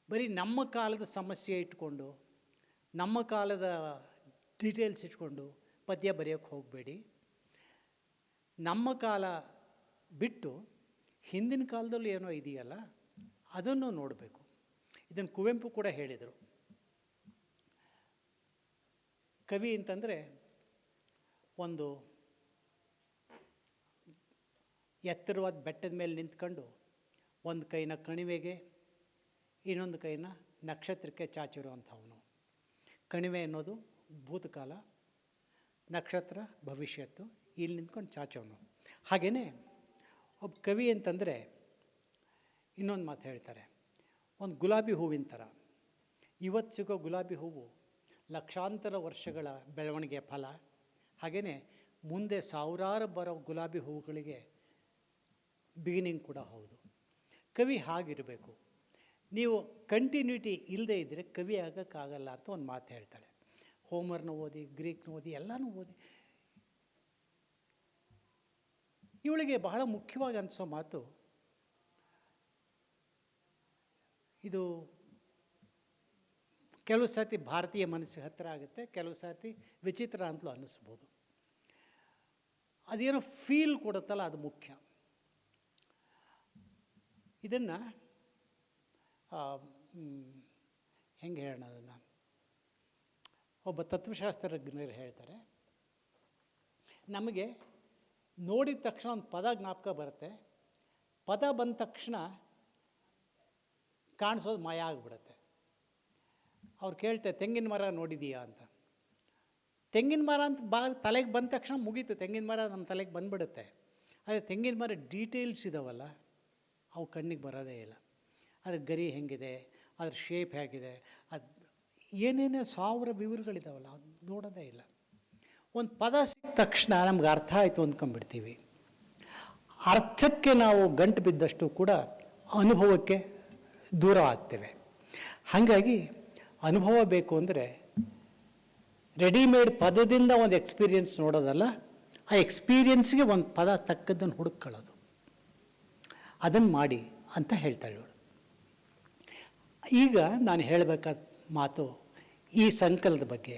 Speaker 2: ಬರೀ ನಮ್ಮ ಕಾಲದ ಸಮಸ್ಯೆ ಇಟ್ಕೊಂಡು, ನಮ್ಮ ಕಾಲದ ಡೀಟೇಲ್ಸ್ ಇಟ್ಕೊಂಡು ಪದ್ಯ ಬರೆಯೋಕ್ಕೆ ಹೋಗಬೇಡಿ. ನಮ್ಮ ಕಾಲ ಬಿಟ್ಟು ಹಿಂದಿನ ಕಾಲದಲ್ಲೂ ಏನೋ ಇದೆಯಲ್ಲ ಅದನ್ನು ನೋಡಬೇಕು. ಇದನ್ನು ಕುವೆಂಪು ಕೂಡ ಹೇಳಿದರು. ಕವಿ ಅಂತಂದರೆ ಒಂದು ಎತ್ತರವಾದ ಬೆಟ್ಟದ ಮೇಲೆ ನಿಂತ್ಕೊಂಡು ಒಂದು ಕೈನ ಕಣಿವೆಗೆ, ಇನ್ನೊಂದು ಕೈನ ನಕ್ಷತ್ರಕ್ಕೆ ಚಾಚಿರುವಂಥವನು. ಕಣಿವೆ ಅನ್ನೋದು ಭೂತಕಾಲ, ನಕ್ಷತ್ರ ಭವಿಷ್ಯತ್ತು, ಇಲ್ಲಿ ನಿಂತ್ಕೊಂಡು ಚಾಚೋನು. ಹಾಗೆಯೇ ಒಬ್ಬ ಕವಿ ಅಂತಂದರೆ ಇನ್ನೊಂದು ಮಾತು ಹೇಳ್ತಾರೆ, ಒಂದು ಗುಲಾಬಿ ಹೂವಿನ ಥರ. ಇವತ್ತು ಸಿಗೋ ಗುಲಾಬಿ ಹೂವು ಲಕ್ಷಾಂತರ ವರ್ಷಗಳ ಬೆಳವಣಿಗೆಯ ಫಲ. ಹಾಗೆಯೇ ಮುಂದೆ ಸಾವಿರಾರು ಬರೋ ಗುಲಾಬಿ ಹೂವುಗಳಿಗೆ ಬಿಗಿನಿಂಗ್ ಕೂಡ ಹೌದು. ಕವಿ ಹಾಗಿರಬೇಕು. ನೀವು ಕಂಟಿನ್ಯೂಟಿ ಇಲ್ಲದೆ ಇದ್ದರೆ ಕವಿ ಆಗೋಕ್ಕಾಗಲ್ಲ ಅಂತ ಒಂದು ಮಾತು ಹೇಳ್ತಾಳೆ. ಹೋಮರ್ನ ಓದಿ, ಗ್ರೀಕ್ನ ಓದಿ, ಎಲ್ಲನೂ ಓದಿ. ಇವಳಿಗೆ ಬಹಳ ಮುಖ್ಯವಾಗಿ ಅನಿಸೋ ಮಾತು ಇದು. ಕೆಲವು ಸರ್ತಿ ಭಾರತೀಯ ಮನಸ್ಸಿಗೆ ಹತ್ತಿರ ಆಗುತ್ತೆ, ಕೆಲವು ಸರ್ತಿ ವಿಚಿತ್ರ ಅಂತಲೂ ಅನ್ನಿಸ್ಬೋದು. ಅದೇನೋ ಫೀಲ್ ಕೊಡುತ್ತಲ್ಲ, ಅದು ಮುಖ್ಯ. ಇದನ್ನು ಹೆಂಗೆ ಹೇಳೋಣ, ಅದನ್ನು ಒಬ್ಬ ತತ್ವಶಾಸ್ತ್ರಜ್ಞರು ಹೇಳ್ತಾರೆ, ನಮಗೆ ನೋಡಿದ ತಕ್ಷಣ ಒಂದು ಪದ ಜ್ಞಾಪಕ ಬರುತ್ತೆ, ಪದ ಬಂದ ತಕ್ಷಣ ಕಾಣಿಸೋದು ಮಾಯ ಆಗಿಬಿಡುತ್ತೆ. ಅವ್ರು ಕೇಳ್ತಾರೆ, ತೆಂಗಿನ ಮರ ನೋಡಿದೀಯಾ ಅಂತ. ತೆಂಗಿನ ಮರ ಅಂತ ತಲೆಗೆ ಬಂದ ತಕ್ಷಣ ಮುಗೀತು, ತೆಂಗಿನ ಮರ ನಮ್ಮ ತಲೆಗೆ ಬಂದುಬಿಡುತ್ತೆ. ಆದರೆ ತೆಂಗಿನ ಮರ ಡೀಟೇಲ್ಸ್ ಇದಾವಲ್ಲ, ಅವು ಕಣ್ಣಿಗೆ ಬರೋದೇ ಇಲ್ಲ. ಅದ್ರ ಗರಿ ಹೆಂಗಿದೆ, ಅದ್ರ ಶೇಪ್ ಹೇಗಿದೆ, ಅದು ಏನೇನೇ 1000 ವಿವರಗಳಿದಾವಲ್ಲ, ಅದು ನೋಡೋದೇ ಇಲ್ಲ. ಒಂದು ಪದ ಸಿಕ್ಕ ತಕ್ಷಣ ನಮ್ಗೆ ಅರ್ಥ ಆಯಿತು ಅಂದ್ಕೊಂಡ್ಬಿಡ್ತೀವಿ. ಅರ್ಥಕ್ಕೆ ನಾವು ಗಂಟು ಬಿದ್ದಷ್ಟು ಕೂಡ ಅನುಭವಕ್ಕೆ ದೂರ ಆಗ್ತೇವೆ. ಹಾಗಾಗಿ ಅನುಭವ ಬೇಕು ಅಂದರೆ ರೆಡಿಮೇಡ್ ಪದದಿಂದ ಒಂದು ಎಕ್ಸ್ಪೀರಿಯನ್ಸ್ ನೋಡೋದಲ್ಲ, ಆ ಎಕ್ಸ್ಪೀರಿಯನ್ಸ್ಗೆ ಒಂದು ಪದ ತಕ್ಕದ್ದನ್ನು ಹುಡುಕೊಳ್ಳೋದು, ಅದನ್ನು ಮಾಡಿ ಅಂತ ಹೇಳ್ತಾಳೆ ಇವಳು. ಈಗ ನಾನು ಹೇಳಬೇಕಾದ ಮಾತು ಈ ಸಂಕಲನದ ಬಗ್ಗೆ.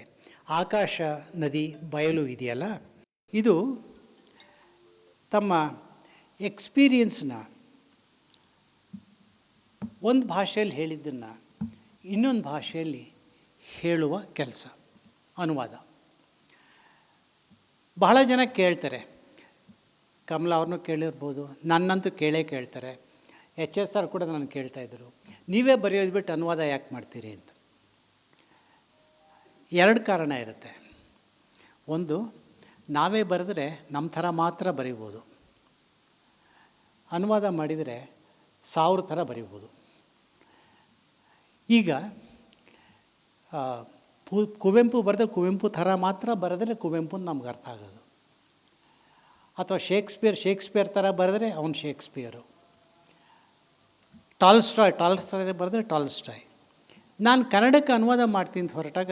Speaker 2: ಆಕಾಶ, ನದಿ, ಬಯಲು ಇದೆಯಲ್ಲ, ಇದು ತಮ್ಮ ಎಕ್ಸ್ಪೀರಿಯನ್ಸ್ನ ಒಂದು ಭಾಷೆಯಲ್ಲಿ ಹೇಳಿದ್ದನ್ನು ಇನ್ನೊಂದು ಭಾಷೆಯಲ್ಲಿ ಹೇಳುವ ಕೆಲಸ, ಅನುವಾದ. ಬಹಳ ಜನ ಕೇಳ್ತಾರೆ, ಕಮಲಾ ಅವ್ರನ್ನೂ ಕೇಳಿರ್ಬೋದು, ನನ್ನಂತೂ ಕೇಳ್ತಾರೆ. HS ಕೂಡ ನಾನು ಕೇಳ್ತಾಯಿದ್ರು, ನೀವೇ ಬರೆಯೋದು ಬಿಟ್ಟು ಅನುವಾದ ಯಾಕೆ ಮಾಡ್ತೀರಿ ಅಂತ. 2 ಕಾರಣ ಇರುತ್ತೆ. ಒಂದು, ನಾವೇ ಬರೆದ್ರೆ ನಮ್ಮ ಥರ ಮಾತ್ರ ಬರೀಬೋದು. ಅನುವಾದ ಮಾಡಿದರೆ 1000 ಥರ ಬರೀಬೋದು. ಈಗ ಕುವೆಂಪು ಬರೆದ ಕುವೆಂಪು ಥರ ಮಾತ್ರ ಬರೆದ್ರೆ ಕುವೆಂಪು ನಮ್ಗೆ ಅರ್ಥ ಆಗೋದು. ಅಥವಾ ಶೇಕ್ಸ್ಪಿಯರ್ ಥರ ಬರೆದ್ರೆ ಅವನು ಶೇಕ್ಸ್ಪಿಯರು. ಟಾಲ್ಸ್ಟಾಯ್ ಬರೆದ್ರೆ ಟಾಲ್ಸ್ಟಾಯ್. ನಾನು ಕನ್ನಡಕ್ಕೆ ಅನುವಾದ ಮಾಡ್ತೀನಿ ಅಂತ ಹೊರಟಾಗ,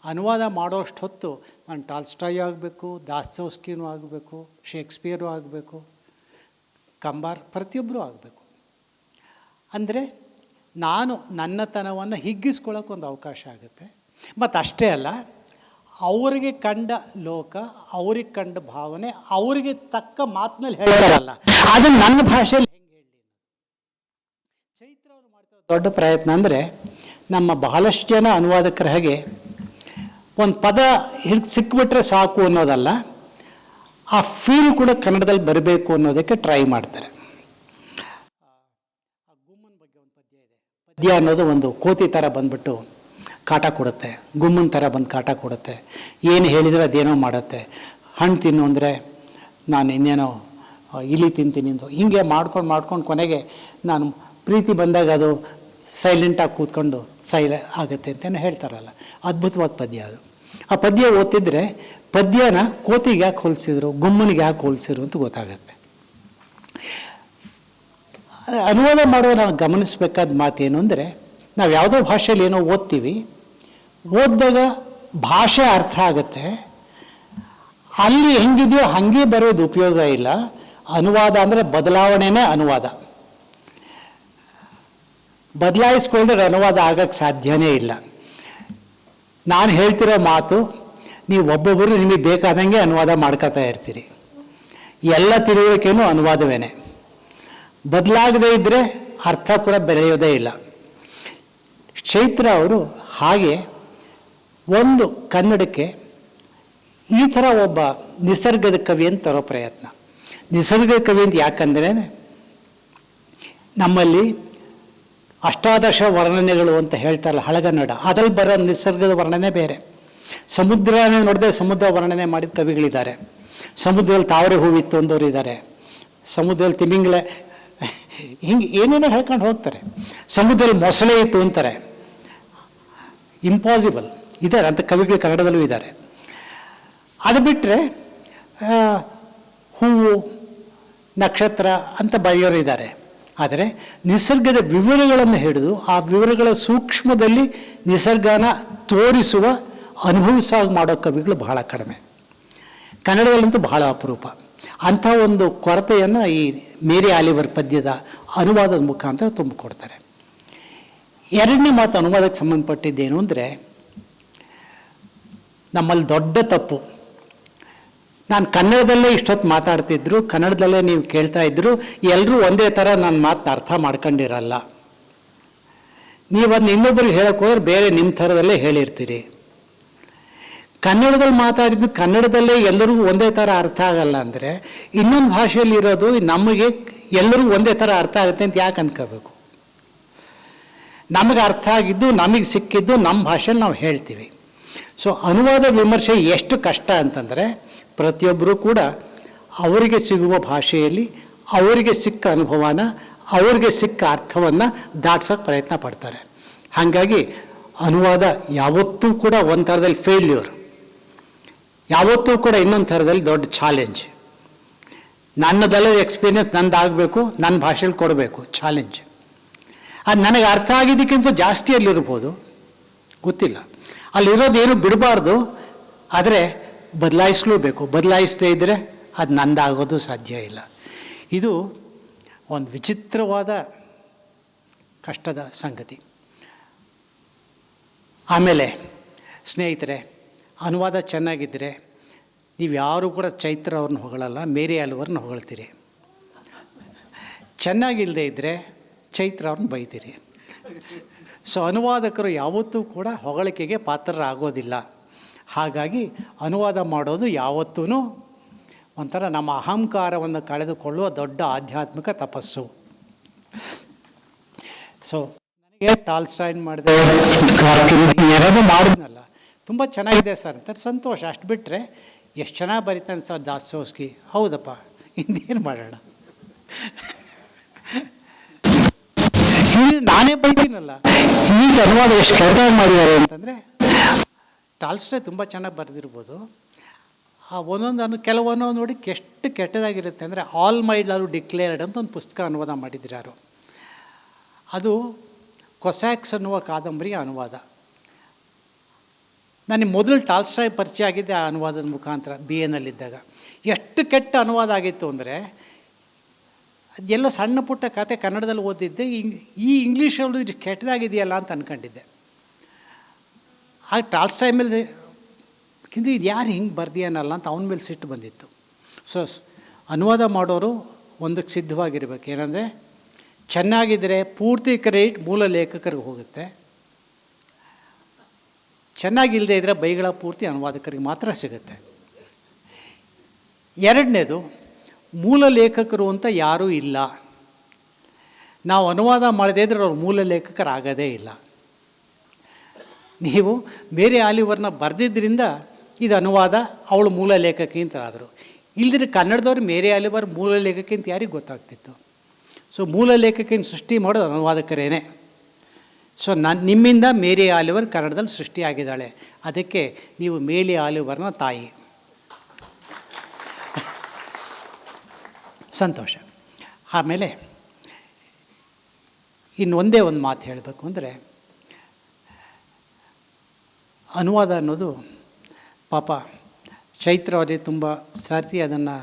Speaker 2: ಅನುವಾದ ಮಾಡೋಷ್ಟು ಹೊತ್ತು ನಾನು ಟಾಲ್ಸ್ಟಾಯೂ ಆಗಬೇಕು, ದಾಸ್ತೋವ್ಸ್ಕಿನೂ ಆಗಬೇಕು, ಶೇಕ್ಸ್ಪಿಯರು ಆಗಬೇಕು, ಕಂಬಾರ್, ಪ್ರತಿಯೊಬ್ಬರೂ ಆಗಬೇಕು. ಅಂದರೆ ನಾನು ನನ್ನತನವನ್ನು ಹಿಗ್ಗಿಸ್ಕೊಳ್ಳೋಕೆ ಒಂದು ಅವಕಾಶ ಆಗುತ್ತೆ. ಮತ್ತು ಅಷ್ಟೇ ಅಲ್ಲ, ಅವರಿಗೆ ಕಂಡ ಲೋಕ, ಅವ್ರಿಗೆ ಕಂಡ ಭಾವನೆ, ಅವರಿಗೆ ತಕ್ಕ ಮಾತಿನಲ್ಲಿ ಹೇಳ್ತಾರಲ್ಲ, ಅದನ್ನು ನನ್ನ ಭಾಷೆಯಲ್ಲಿ ಹೆಂಗೆ ಹೇಳಿ. ಚೈತ್ರ ಅವರು ಮಾಡ್ತಾ ದೊಡ್ಡ ಪ್ರಯತ್ನ ಅಂದರೆ, ನಮ್ಮ ಬಹಳಷ್ಟು ಜನ ಅನುವಾದಕರ ಹಾಗೆ ಒಂದು ಪದ ಸಿಕ್ಬಿಟ್ರೆ ಸಾಕು ಅನ್ನೋದಲ್ಲ, ಆ ಫೀಲ್ ಕೂಡ ಕನ್ನಡದಲ್ಲಿ ಬರಬೇಕು ಅನ್ನೋದಕ್ಕೆ ಟ್ರೈ ಮಾಡ್ತಾರೆ. ಗುಮ್ಮನ ಬಗ್ಗೆ ಒಂದು ಪದ್ಯ ಇದೆ. ಪದ್ಯ ಅನ್ನೋದು ಒಂದು ಕೋತಿ ಥರ ಬಂದ್ಬಿಟ್ಟು ಕಾಟ ಕೊಡುತ್ತೆ, ಗುಮ್ಮನ ಥರ ಬಂದು ಕಾಟ ಕೊಡುತ್ತೆ. ಏನು ಹೇಳಿದರೆ ಅದೇನೋ ಮಾಡುತ್ತೆ. ಹಣ್ಣು ತಿನ್ನು ಅಂದರೆ ನಾನು ಇನ್ನೇನೋ ಇಲಿ ತಿಂತೀನಿ ಅಂತ ಹೀಗೆ ಮಾಡ್ಕೊಂಡು ಕೊನೆಗೆ ನಾನು ಪ್ರೀತಿ ಬಂದಾಗ ಅದು ಸೈಲೆಂಟಾಗಿ ಕೂತ್ಕೊಂಡು ಆಗುತ್ತೆ ಅಂತಲೇ ಹೇಳ್ತಾರಲ್ಲ, ಅದ್ಭುತವಾದ ಪದ್ಯ ಅದು. ಆ ಪದ್ಯ ಓದ್ತಿದ್ರೆ ಪದ್ಯನ ಕೋತಿಗೆ ಯಾಕೆ ಹೋಲಿಸಿದ್ರು, ಗುಮ್ಮನಿಗೆ ಯಾಕೆ ಹೋಲಿಸಿದ್ರು ಅಂತ ಗೊತ್ತಾಗತ್ತೆ. ಅನುವಾದ ಮಾಡುವ ನಾವು ಗಮನಿಸಬೇಕಾದ ಮಾತೇನು ಅಂದರೆ, ನಾವು ಯಾವುದೋ ಭಾಷೆಯಲ್ಲಿ ಏನೋ ಓದ್ತೀವಿ, ಓದಿದಾಗ ಭಾಷೆ ಅರ್ಥ ಆಗುತ್ತೆ, ಅಲ್ಲಿ ಹೆಂಗಿದೆಯೋ ಹಾಗೆ ಬರೋದು ಉಪಯೋಗ ಇಲ್ಲ. ಅನುವಾದ ಅಂದರೆ ಬದಲಾವಣೆನೇ ಅನುವಾದ. ಬದಲಾಯಿಸ್ಕೊಂಡ್ರೆ ಅನುವಾದ ಆಗಕ್ಕೆ ಸಾಧ್ಯನೇ ಇಲ್ಲ. ನಾನು ಹೇಳ್ತಿರೋ ಮಾತು ನೀವು ಒಬ್ಬೊಬ್ಬರು ನಿಮಗೆ ಬೇಕಾದಂಗೆ ಅನುವಾದ ಮಾಡ್ಕೋತಾ ಇರ್ತೀರಿ. ಎಲ್ಲ ತಿಳುವಳಿಕೆಯೂ ಅನುವಾದವೇನೆ. ಬದಲಾಗದೇ ಇದ್ದರೆ ಅರ್ಥ ಕೂಡ ಬೆಳೆಯೋದೇ ಇಲ್ಲ. ಚೈತ್ರ ಅವರು ಹಾಗೆ ಒಂದು ಕನ್ನಡಕ್ಕೆ ಈ ಥರ ಒಬ್ಬ ನಿಸರ್ಗದ ಕವಿ ಅಂತ ತರೋ ಪ್ರಯತ್ನ. ನಿಸರ್ಗದ ಕವಿ ಅಂತ ಯಾಕಂದರೆ, ನಮ್ಮಲ್ಲಿ ಅಷ್ಟಾದಶ ವರ್ಣನೆಗಳು ಅಂತ ಹೇಳ್ತಾರಲ್ಲ ಹಳಗನ್ನಡ, ಅದ್ರಲ್ಲಿ ಬರೋ ನಿಸರ್ಗದ ವರ್ಣನೆ ಬೇರೆ. ಸಮುದ್ರನೇ ನೋಡಿದೆ ಸಮುದ್ರ ವರ್ಣನೆ ಮಾಡಿದ ಕವಿಗಳಿದ್ದಾರೆ. ಸಮುದ್ರದಲ್ಲಿ ತಾವರೆ ಹೂವಿತ್ತು ಅಂದವರು ಇದ್ದಾರೆ. ಸಮುದ್ರದಲ್ಲಿ ತಿಮಿಂಗಲ ಹಿಂಗೆ ಏನೇನೋ ಹೇಳ್ಕೊಂಡು ಹೋಗ್ತಾರೆ. ಸಮುದ್ರದಲ್ಲಿ ಮೊಸಳೆ ಇತ್ತು ಅಂತಾರೆ. ಇಂಪಾಸಿಬಲ್ ಇದ್ದಾರೆ ಅಂತ ಕವಿಗಳು ಕನ್ನಡದಲ್ಲೂ ಇದ್ದಾರೆ. ಅದು ಬಿಟ್ಟರೆ ಹೂವು, ನಕ್ಷತ್ರ ಅಂತ ಬರೆಯೋರು ಇದ್ದಾರೆ. ಆದರೆ ನಿಸರ್ಗದ ವಿವರಗಳನ್ನು ಹಿಡಿದು ಆ ವಿವರಗಳ ಸೂಕ್ಷ್ಮದಲ್ಲಿ ನಿಸರ್ಗನ ತೋರಿಸುವ ಅನುಭವಿಸಾಗ ಮಾಡೋ ಕವಿಗಳು ಬಹಳ ಕಡಿಮೆ. ಕನ್ನಡದಲ್ಲಂತೂ ಬಹಳ ಅಪರೂಪ. ಅಂಥ ಒಂದು ಕೊರತೆಯನ್ನು ಈ ಮೇರಿ ಆಲಿವರ್ ಪದ್ಯದ ಅನುವಾದದ ಮುಖಾಂತರ ತುಂಬಿಕೊಡ್ತಾರೆ. ಎರಡನೇ ಮಾತು ಅನುವಾದಕ್ಕೆ ಸಂಬಂಧಪಟ್ಟಿದ್ದೇನು ಅಂದರೆ, ನಮ್ಮಲ್ಲಿ ದೊಡ್ಡ ತಪ್ಪು, ನಾನು ಕನ್ನಡದಲ್ಲೇ ಇಷ್ಟೊತ್ತು ಮಾತಾಡ್ತಿದ್ರು, ಕನ್ನಡದಲ್ಲೇ ನೀವು ಕೇಳ್ತಾ ಇದ್ರು, ಎಲ್ಲರೂ ಒಂದೇ ಥರ ನನ್ನ ಮಾತನ್ನ ಅರ್ಥ ಮಾಡ್ಕೊಂಡಿರಲ್ಲ. ನೀವು ಅದನ್ನ ಇನ್ನೊಬ್ಬರಿಗೆ ಹೇಳಕ್ಕೆ ಹೋದ್ರೆ ಬೇರೆ ನಿಮ್ಮ ಥರದಲ್ಲೇ ಹೇಳಿರ್ತೀರಿ. ಕನ್ನಡದಲ್ಲಿ ಮಾತಾಡಿದ್ದು ಕನ್ನಡದಲ್ಲೇ ಎಲ್ಲರಿಗೂ ಒಂದೇ ಥರ ಅರ್ಥ ಆಗಲ್ಲ ಅಂದರೆ, ಇನ್ನೊಂದು ಭಾಷೆಯಲ್ಲಿ ಇರೋದು ನಮಗೆ ಎಲ್ಲರಿಗೂ ಒಂದೇ ಥರ ಅರ್ಥ ಆಗುತ್ತೆ ಅಂತ ಯಾಕೆ ಅಂದ್ಕೋಬೇಕು? ನಮಗೆ ಅರ್ಥ ಆಗಿದ್ದು, ನಮಗೆ ಸಿಕ್ಕಿದ್ದು ನಮ್ಮ ಭಾಷೆಯಲ್ಲಿ ನಾವು ಹೇಳ್ತೀವಿ. ಸೊ ಅನುವಾದ ವಿಮರ್ಶೆ ಎಷ್ಟು ಕಷ್ಟ ಅಂತಂದರೆ, ಪ್ರತಿಯೊಬ್ಬರೂ ಕೂಡ ಅವರಿಗೆ ಸಿಗುವ ಭಾಷೆಯಲ್ಲಿ ಅವರಿಗೆ ಸಿಕ್ಕ ಅನುಭವನ, ಅವರಿಗೆ ಸಿಕ್ಕ ಅರ್ಥವನ್ನು ದಾಟ್ಸೋಕ್ಕೆ ಪ್ರಯತ್ನ ಪಡ್ತಾರೆ. ಹಾಗಾಗಿ ಅನುವಾದ ಯಾವತ್ತೂ ಕೂಡ ಒಂದು ಥರದಲ್ಲಿ ಫೇಲ್ಯೂರ್, ಯಾವತ್ತೂ ಕೂಡ ಇನ್ನೊಂದು ಥರದಲ್ಲಿ ದೊಡ್ಡ ಚಾಲೆಂಜ್. ನನ್ನದೆಲ್ಲ ಎಕ್ಸ್ಪೀರಿಯನ್ಸ್ ನಂದಾಗಬೇಕು, ನನ್ನ ಭಾಷೆಯಲ್ಲಿ ಕೊಡಬೇಕು, ಚಾಲೆಂಜ್. ಅದು ನನಗೆ ಅರ್ಥ ಆಗಿದ್ದಕ್ಕಿಂತ ಜಾಸ್ತಿ ಅಲ್ಲಿರ್ಬೋದು, ಗೊತ್ತಿಲ್ಲ. ಅಲ್ಲಿರೋದೇನು ಬಿಡಬಾರ್ದು, ಆದರೆ ಬದಲಾಯಿಸಲೇಬೇಕು. ಬದಲಾಯಿಸದೇ ಇದ್ದರೆ ಅದು ನಂದಾಗೋದು ಸಾಧ್ಯ ಇಲ್ಲ. ಇದು ಒಂದು ವಿಚಿತ್ರವಾದ ಕಷ್ಟದ ಸಂಗತಿ. ಆಮೇಲೆ ಸ್ನೇಹಿತರೆ, ಅನುವಾದ ಚೆನ್ನಾಗಿದ್ದರೆ ನೀವು ಯಾರೂ ಕೂಡ ಚೈತ್ರ ಅವ್ರನ್ನ ಹೊಗಳಲ್ಲ, ಮೇರಿ ಆಲಿವರ್ನ ಹೊಗಳ್ತೀರಿ. ಚೆನ್ನಾಗಿಲ್ಲದೆ ಇದ್ದರೆ ಚೈತ್ರ ಅವ್ರನ್ನ ಬೈತೀರಿ. ಸೊ ಅನುವಾದಕರು ಯಾವತ್ತೂ ಕೂಡ ಹೊಗಳಿಕೆಗೆ ಪಾತ್ರರಾಗೋದಿಲ್ಲ. ಹಾಗಾಗಿ ಅನುವಾದ ಮಾಡೋದು ಯಾವತ್ತೂ ಒಂಥರ ನಮ್ಮ ಅಹಂಕಾರವನ್ನು ಕಳೆದುಕೊಳ್ಳುವ ದೊಡ್ಡ ಆಧ್ಯಾತ್ಮಿಕ ತಪಸ್ಸು. ಸೊ ನನಗೆ ಟಾಲ್ಸ್ಟಾಯ್ನ್ ಮಾಡಿದೆ, ಯಾರಾದರೂ ಮಾಡಿದ್ನಲ್ಲ, ತುಂಬ ಚೆನ್ನಾಗಿದೆ ಸರ್ ಅಂತ ಸಂತೋಷ. ಅಷ್ಟು ಬಿಟ್ಟರೆ ಎಷ್ಟು ಚೆನ್ನಾಗಿ ಬರೀತಾನೆ ಸರ್ ದಾಸ್ತೋವ್ಸ್ಕಿ, ಹೌದಪ್ಪ, ಇನ್ನೇನು ಮಾಡೋಣ, ನಾನೇ ಬೈತೀನಲ್ಲ. ಈಗ ಅನುವಾದ ಎಷ್ಟು ಕೆಟ್ಟದಾಗಿ ಮಾಡಿದ್ದಾರೆ ಅಂತಂದರೆ, ಟಾಲ್ಸ್ಟಾಯ್ ತುಂಬ ಚೆನ್ನಾಗಿ ಬರೆದಿರ್ಬೋದು, ಆ ಕೆಲವೊಂದೊಂದು ನೋಡಿ ಎಷ್ಟು ಕೆಟ್ಟದಾಗಿರುತ್ತೆ ಅಂದರೆ, ಆಲ್ ಮೈ ಲವ್ ಡಿಕ್ಲೇರ್ಡ್ ಅಂತ ಒಂದು ಪುಸ್ತಕ ಅನುವಾದ ಮಾಡಿದ್ರು ಯಾರು. ಅದು ಕೊಸ್ಯಾಕ್ಸ್ ಅನ್ನುವ ಕಾದಂಬರಿಯ ಅನುವಾದ. ನನಗೆ ಮೊದಲು ಟಾಲ್ಸ್ಟಾಯ್ ಪರಿಚಯ ಆಗಿದ್ದೆ ಆ ಅನುವಾದದ ಮುಖಾಂತರ BA-ನಲ್ಲಿದ್ದಾಗ. ಎಷ್ಟು ಕೆಟ್ಟ ಅನುವಾದ ಆಗಿತ್ತು ಅಂದರೆ, ಅದೆಲ್ಲ ಸಣ್ಣ ಪುಟ್ಟ ಕತೆ ಕನ್ನಡದಲ್ಲಿ ಓದಿದ್ದೆ, ಈ ಇಂಗ್ಲೀಷಲ್ಲಿ ಇದು ಕೆಟ್ಟದಾಗಿದೆಯಲ್ಲ ಅಂತ ಅಂದ್ಕೊಂಡಿದ್ದೆ. ಆಗ ಟಾಲ್ಸ್ಟಾಯ್ ಮೇಲೆ ಇದು ಯಾರು ಹಿಂಗೆ ಬರ್ದಿಯಾನಲ್ಲ ಅಂತ ಅವನ ಮೇಲೆ ಸಿಟ್ಟು ಬಂದಿತ್ತು. ಸೊ ಅನುವಾದ ಮಾಡೋರು ಒಂದಕ್ಕೆ ಸಿದ್ಧವಾಗಿರ್ಬೇಕು. ಏನಂದರೆ, ಚೆನ್ನಾಗಿದ್ದರೆ ಪೂರ್ತಿ ಕ್ರೆಡಿಟ್ ಮೂಲ ಲೇಖಕರಿಗೆ ಹೋಗುತ್ತೆ, ಚೆನ್ನಾಗಿಲ್ಲದೆ ಇದ್ದರೆ ಬೈಗಳ ಪೂರ್ತಿ ಅನುವಾದಕರಿಗೆ ಮಾತ್ರ ಸಿಗುತ್ತೆ. ಎರಡನೇದು, ಮೂಲ ಲೇಖಕರು ಅಂತ ಯಾರೂ ಇಲ್ಲ. ನಾವು ಅನುವಾದ ಮಾಡದೇ ಇದ್ದರೆ ಅವ್ರು ಮೂಲ ಲೇಖಕರಾಗೋದೇ ಇಲ್ಲ. ನೀವು ಮೇರಿ ಆಲಿವರ್ನ ಬರೆದಿದ್ದರಿಂದ ಇದು ಅನುವಾದ, ಅವಳು ಮೂಲ ಲೇಖಕಿ ಅಂತರಾದರು. ಇಲ್ದಿದ್ರೆ ಕನ್ನಡದವ್ರು ಮೇರಿ ಆಲಿವರ್ ಮೂಲ ಲೇಖಕಿ ಅಂತ ಯಾರಿಗೆ ಗೊತ್ತಾಗ್ತಿತ್ತು? ಸೊ ಮೂಲ ಲೇಖಕಿನ ಸೃಷ್ಟಿ ಮಾಡೋದು ಅನುವಾದಕರೇನೆ. ಸೊ ನಿಮ್ಮಿಂದ ಮೇರಿ ಆಲಿವರ್ ಕನ್ನಡದಲ್ಲಿ ಸೃಷ್ಟಿಯಾಗಿದ್ದಾಳೆ. ಅದಕ್ಕೆ ನೀವು ಮೇರಿ ಆಲಿವರ್ನ ತಾಯಿ. ಸಂತೋಷ. ಆಮೇಲೆ ಇನ್ನೊಂದೇ ಒಂದು ಮಾತು ಹೇಳಬೇಕು ಅಂದರೆ, ಅನುವಾದ ಅನ್ನೋದು ಪಾಪ ಚೈತ್ರ ಅವರೇ ತುಂಬ ಸರ್ತಿ ಅದನ್ನು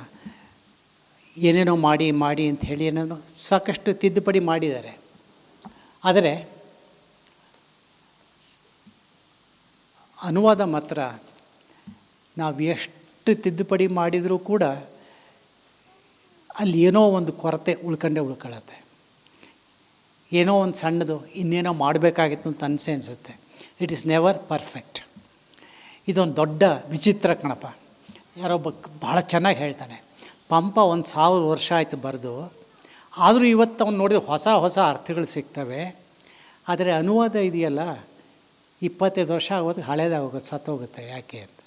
Speaker 2: ಏನೇನೋ ಮಾಡಿ ಅಂತ ಹೇಳಿ ಏನೇನೋ ಸಾಕಷ್ಟು ತಿದ್ದುಪಡಿ ಮಾಡಿದ್ದಾರೆ. ಆದರೆ ಅನುವಾದ ಮಾತ್ರ ನಾವು ಎಷ್ಟು ತಿದ್ದುಪಡಿ ಮಾಡಿದರೂ ಕೂಡ ಅಲ್ಲಿ ಏನೋ ಒಂದು ಕೊರತೆ ಉಳ್ಕೊಳ್ಳುತ್ತೆ. ಏನೋ ಒಂದು ಸಣ್ಣದು ಇನ್ನೇನೋ ಮಾಡಬೇಕಾಗಿತ್ತು ಅಂತ ಅನಿಸುತ್ತೆ. It is never perfect. ಇದೊಂದು ದೊಡ್ಡ ವಿಚಿತ್ರ ಕಣಪ್ಪ. ಯಾರೊಬ್ಬ ಭಾಳ ಚೆನ್ನಾಗಿ ಹೇಳ್ತಾನೆ, ಪಂಪ 1000 ವರ್ಷ ಆಯಿತು ಬರೆದು, ಆದರೂ ಇವತ್ತು ಅವ್ನು ನೋಡಿದ್ರೆ ಹೊಸ ಅರ್ಥಗಳು ಸಿಗ್ತವೆ. ಆದರೆ ಅನುವಾದ ಇದೆಯಲ್ಲ, 25 ವರ್ಷ ಆಗೋದು ಹಳೇದಾಗೋಗುತ್ತೆ, ಸತ್ತೋಗುತ್ತೆ. ಯಾಕೆ ಅಂತ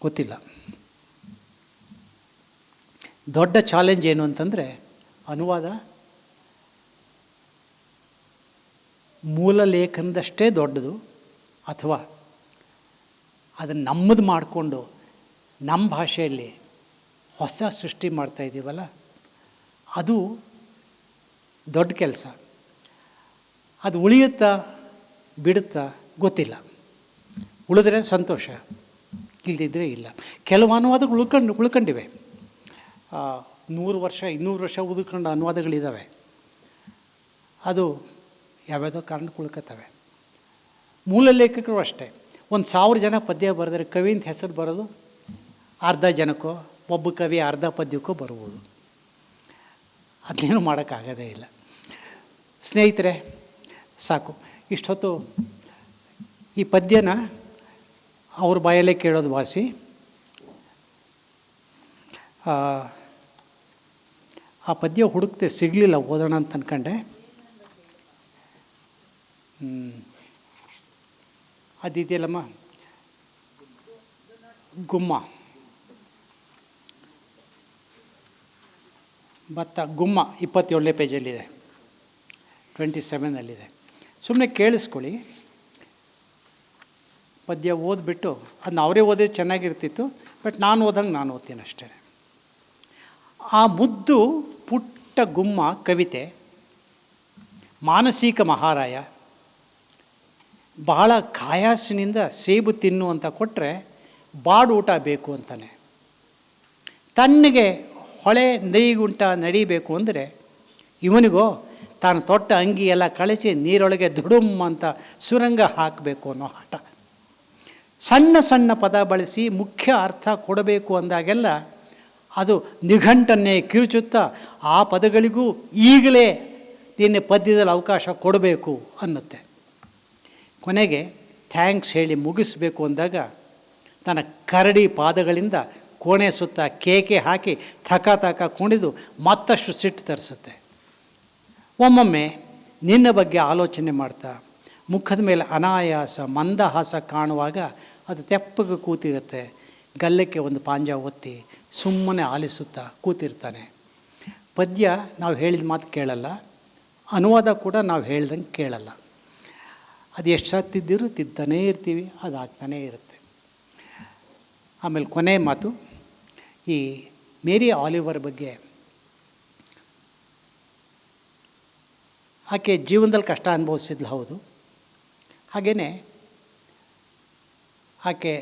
Speaker 2: ಗೊತ್ತಿಲ್ಲ. ದೊಡ್ಡ ಚಾಲೆಂಜ್ ಏನು ಅಂತಂದರೆ, ಅನುವಾದ ಮೂಲ ಲೇಖನದಷ್ಟೇ ದೊಡ್ಡದು, ಅಥವಾ ಅದನ್ನು ನಮ್ಮದು ಮಾಡಿಕೊಂಡು ನಮ್ಮ ಭಾಷೆಯಲ್ಲಿ ಹೊಸ ಸೃಷ್ಟಿ ಮಾಡ್ತಾಯಿದ್ದೀವಲ್ಲ, ಅದು ದೊಡ್ಡ ಕೆಲಸ. ಅದು ಉಳಿಯುತ್ತಾ ಬಿಡುತ್ತಾ ಗೊತ್ತಿಲ್ಲ. ಉಳಿದ್ರೆ ಸಂತೋಷ, ಇಲ್ಲದಿದ್ದರೆ ಇಲ್ಲ. ಕೆಲವು ಅನುವಾದಗಳು ಉಳ್ಕೊಂಡಿವೆ. 100 ವರ್ಷ 200 ವರ್ಷ ಉಳ್ಕೊಂಡ ಅನುವಾದಗಳಿದ್ದಾವೆ. ಅದು ಯಾವ್ಯಾವುದೋ ಕಾರಣಕ್ಕೆ ಉಳ್ಕೊತವೆ. ಮೂಲ ಲೇಖಕರು ಅಷ್ಟೇ. 1000 ಜನ ಪದ್ಯ ಬರೆದರೆ ಕವಿ ಅಂತ ಹೆಸರು ಬರೋದು ಅರ್ಧ ಜನಕ್ಕೋ, ಒಬ್ಬ ಕವಿ ಅರ್ಧ ಪದ್ಯಕ್ಕೋ ಬರ್ಬೋದು. ಅದನ್ನೇನು ಮಾಡೋಕ್ಕಾಗೋದೇ ಇಲ್ಲ. ಸ್ನೇಹಿತರೆ, ಸಾಕು. ಇಷ್ಟೊತ್ತು ಈ ಪದ್ಯನ ಅವ್ರ ಬಾಯಲ್ಲೇ ಕೇಳೋದು ವಾಸಿ. ಆ ಪದ್ಯ ಹುಡುಕ್ತೆ ಸಿಗಲಿಲ್ಲ, ಓದೋಣ ಅಂತ ಅಂದ್ಕೊಂಡೆ. ಅದಿದೆಯಲ್ಲಮ್ಮ, ಗುಮ್ಮ ಭತ್ತ ಗುಮ್ಮ 27ನೇ ಪೇಜಲ್ಲಿದೆ, 27 ಸುಮ್ಮನೆ ಕೇಳಿಸ್ಕೊಳ್ಳಿ. ಪದ್ಯ ಓದ್ಬಿಟ್ಟು ಅದನ್ನ ಅವರೇ ಓದಿದ್ರೆ ಚೆನ್ನಾಗಿರ್ತಿತ್ತು, ಬಟ್ ನಾನು ಓದಂಗೆ ನಾನು ಓದ್ತೀನಿ ಅಷ್ಟೇ. ಆ ಮುದ್ದು ಪುಟ್ಟ ಗುಮ್ಮ ಕವಿತೆ ಮಾನಸಿಕ ಮಹಾರಾಯ ಬಹಳ ಕಾಯಾಸಿನಿಂದ ಸೇಬು ತಿನ್ನು ಅಂತ ಕೊಟ್ಟರೆ ಬಾಡು ಊಟ ಬೇಕು ಅಂತಾನೆ. ತಣ್ಣಗೆ ಹೊಳೆ ನೈಗುಂಟ ನಡಿಬೇಕು ಅಂದರೆ ಇವನಿಗೋ ತಾನು ತೊಟ್ಟ ಅಂಗಿ ಎಲ್ಲ ಕಳಚಿ ನೀರೊಳಗೆ ದುಡುಮ್ ಅಂತ ಸುರಂಗ ಹಾಕಬೇಕು ಅನ್ನೋ ಹಠ. ಸಣ್ಣ ಸಣ್ಣ ಪದ ಬಳಸಿ ಮುಖ್ಯ ಅರ್ಥ ಕೊಡಬೇಕು ಅಂದಾಗೆಲ್ಲ ಅದು ನಿಘಂಟನ್ನೇ ಕಿರುಚುತ್ತಾ ಆ ಪದಗಳಿಗೂ ಈಗಲೇ ನಿನ್ನೆ ಪದ್ಯದಲ್ಲಿ ಅವಕಾಶ ಕೊಡಬೇಕು ಅನ್ನುತ್ತೆ. ಕೊನೆಗೆ ಥ್ಯಾಂಕ್ಸ್ ಹೇಳಿ ಮುಗಿಸ್ಬೇಕು ಅಂದಾಗ ತನ್ನ ಕರಡಿ ಪಾದಗಳಿಂದ ಕೋಣೆ ಸುತ್ತ ಕೇಕೆ ಹಾಕಿ ಥಕ ಕುಣಿದು ಮತ್ತಷ್ಟು ಸಿಟ್ಟು ತರಿಸುತ್ತೆ. ಒಮ್ಮೊಮ್ಮೆ ನಿನ್ನ ಬಗ್ಗೆ ಆಲೋಚನೆ ಮಾಡ್ತಾ ಮುಖದ ಮೇಲೆ ಅನಾಯಾಸ ಮಂದಹಾಸ ಕಾಣುವಾಗ ಅದು ತೆಪ್ಪಗೆ ಕೂತಿರುತ್ತೆ. ಗಲ್ಲಕ್ಕೆ ಒಂದು ಪಾಂಜ ಒತ್ತಿ ಸುಮ್ಮನೆ ಆಲಿಸುತ್ತಾ ಕೂತಿರ್ತಾನೆ. ಪದ್ಯ ನಾವು ಹೇಳಿದ ಮಾತು ಕೇಳಲ್ಲ, ಅನುವಾದ ಕೂಡ ನಾವು ಹೇಳ್ದಂಗೆ ಕೇಳಲ್ಲ. ಅದು ಎಷ್ಟು ಸಲ ತಿದ್ದಾನೇ ಇರ್ತೀವಿ, ಅದು ಆಗ್ತಾನೇ ಇರುತ್ತೆ. ಆಮೇಲೆ ಕೊನೆ ಮಾತು, ಈ ಮೇರಿ ಆಲಿವರ್ ಬಗ್ಗೆ. ಆಕೆ ಜೀವನದಲ್ಲಿ ಕಷ್ಟ ಅನುಭವಿಸಿದ್ಲು, ಹೌದು. ಹಾಗೆಯೇ ಆಕೆ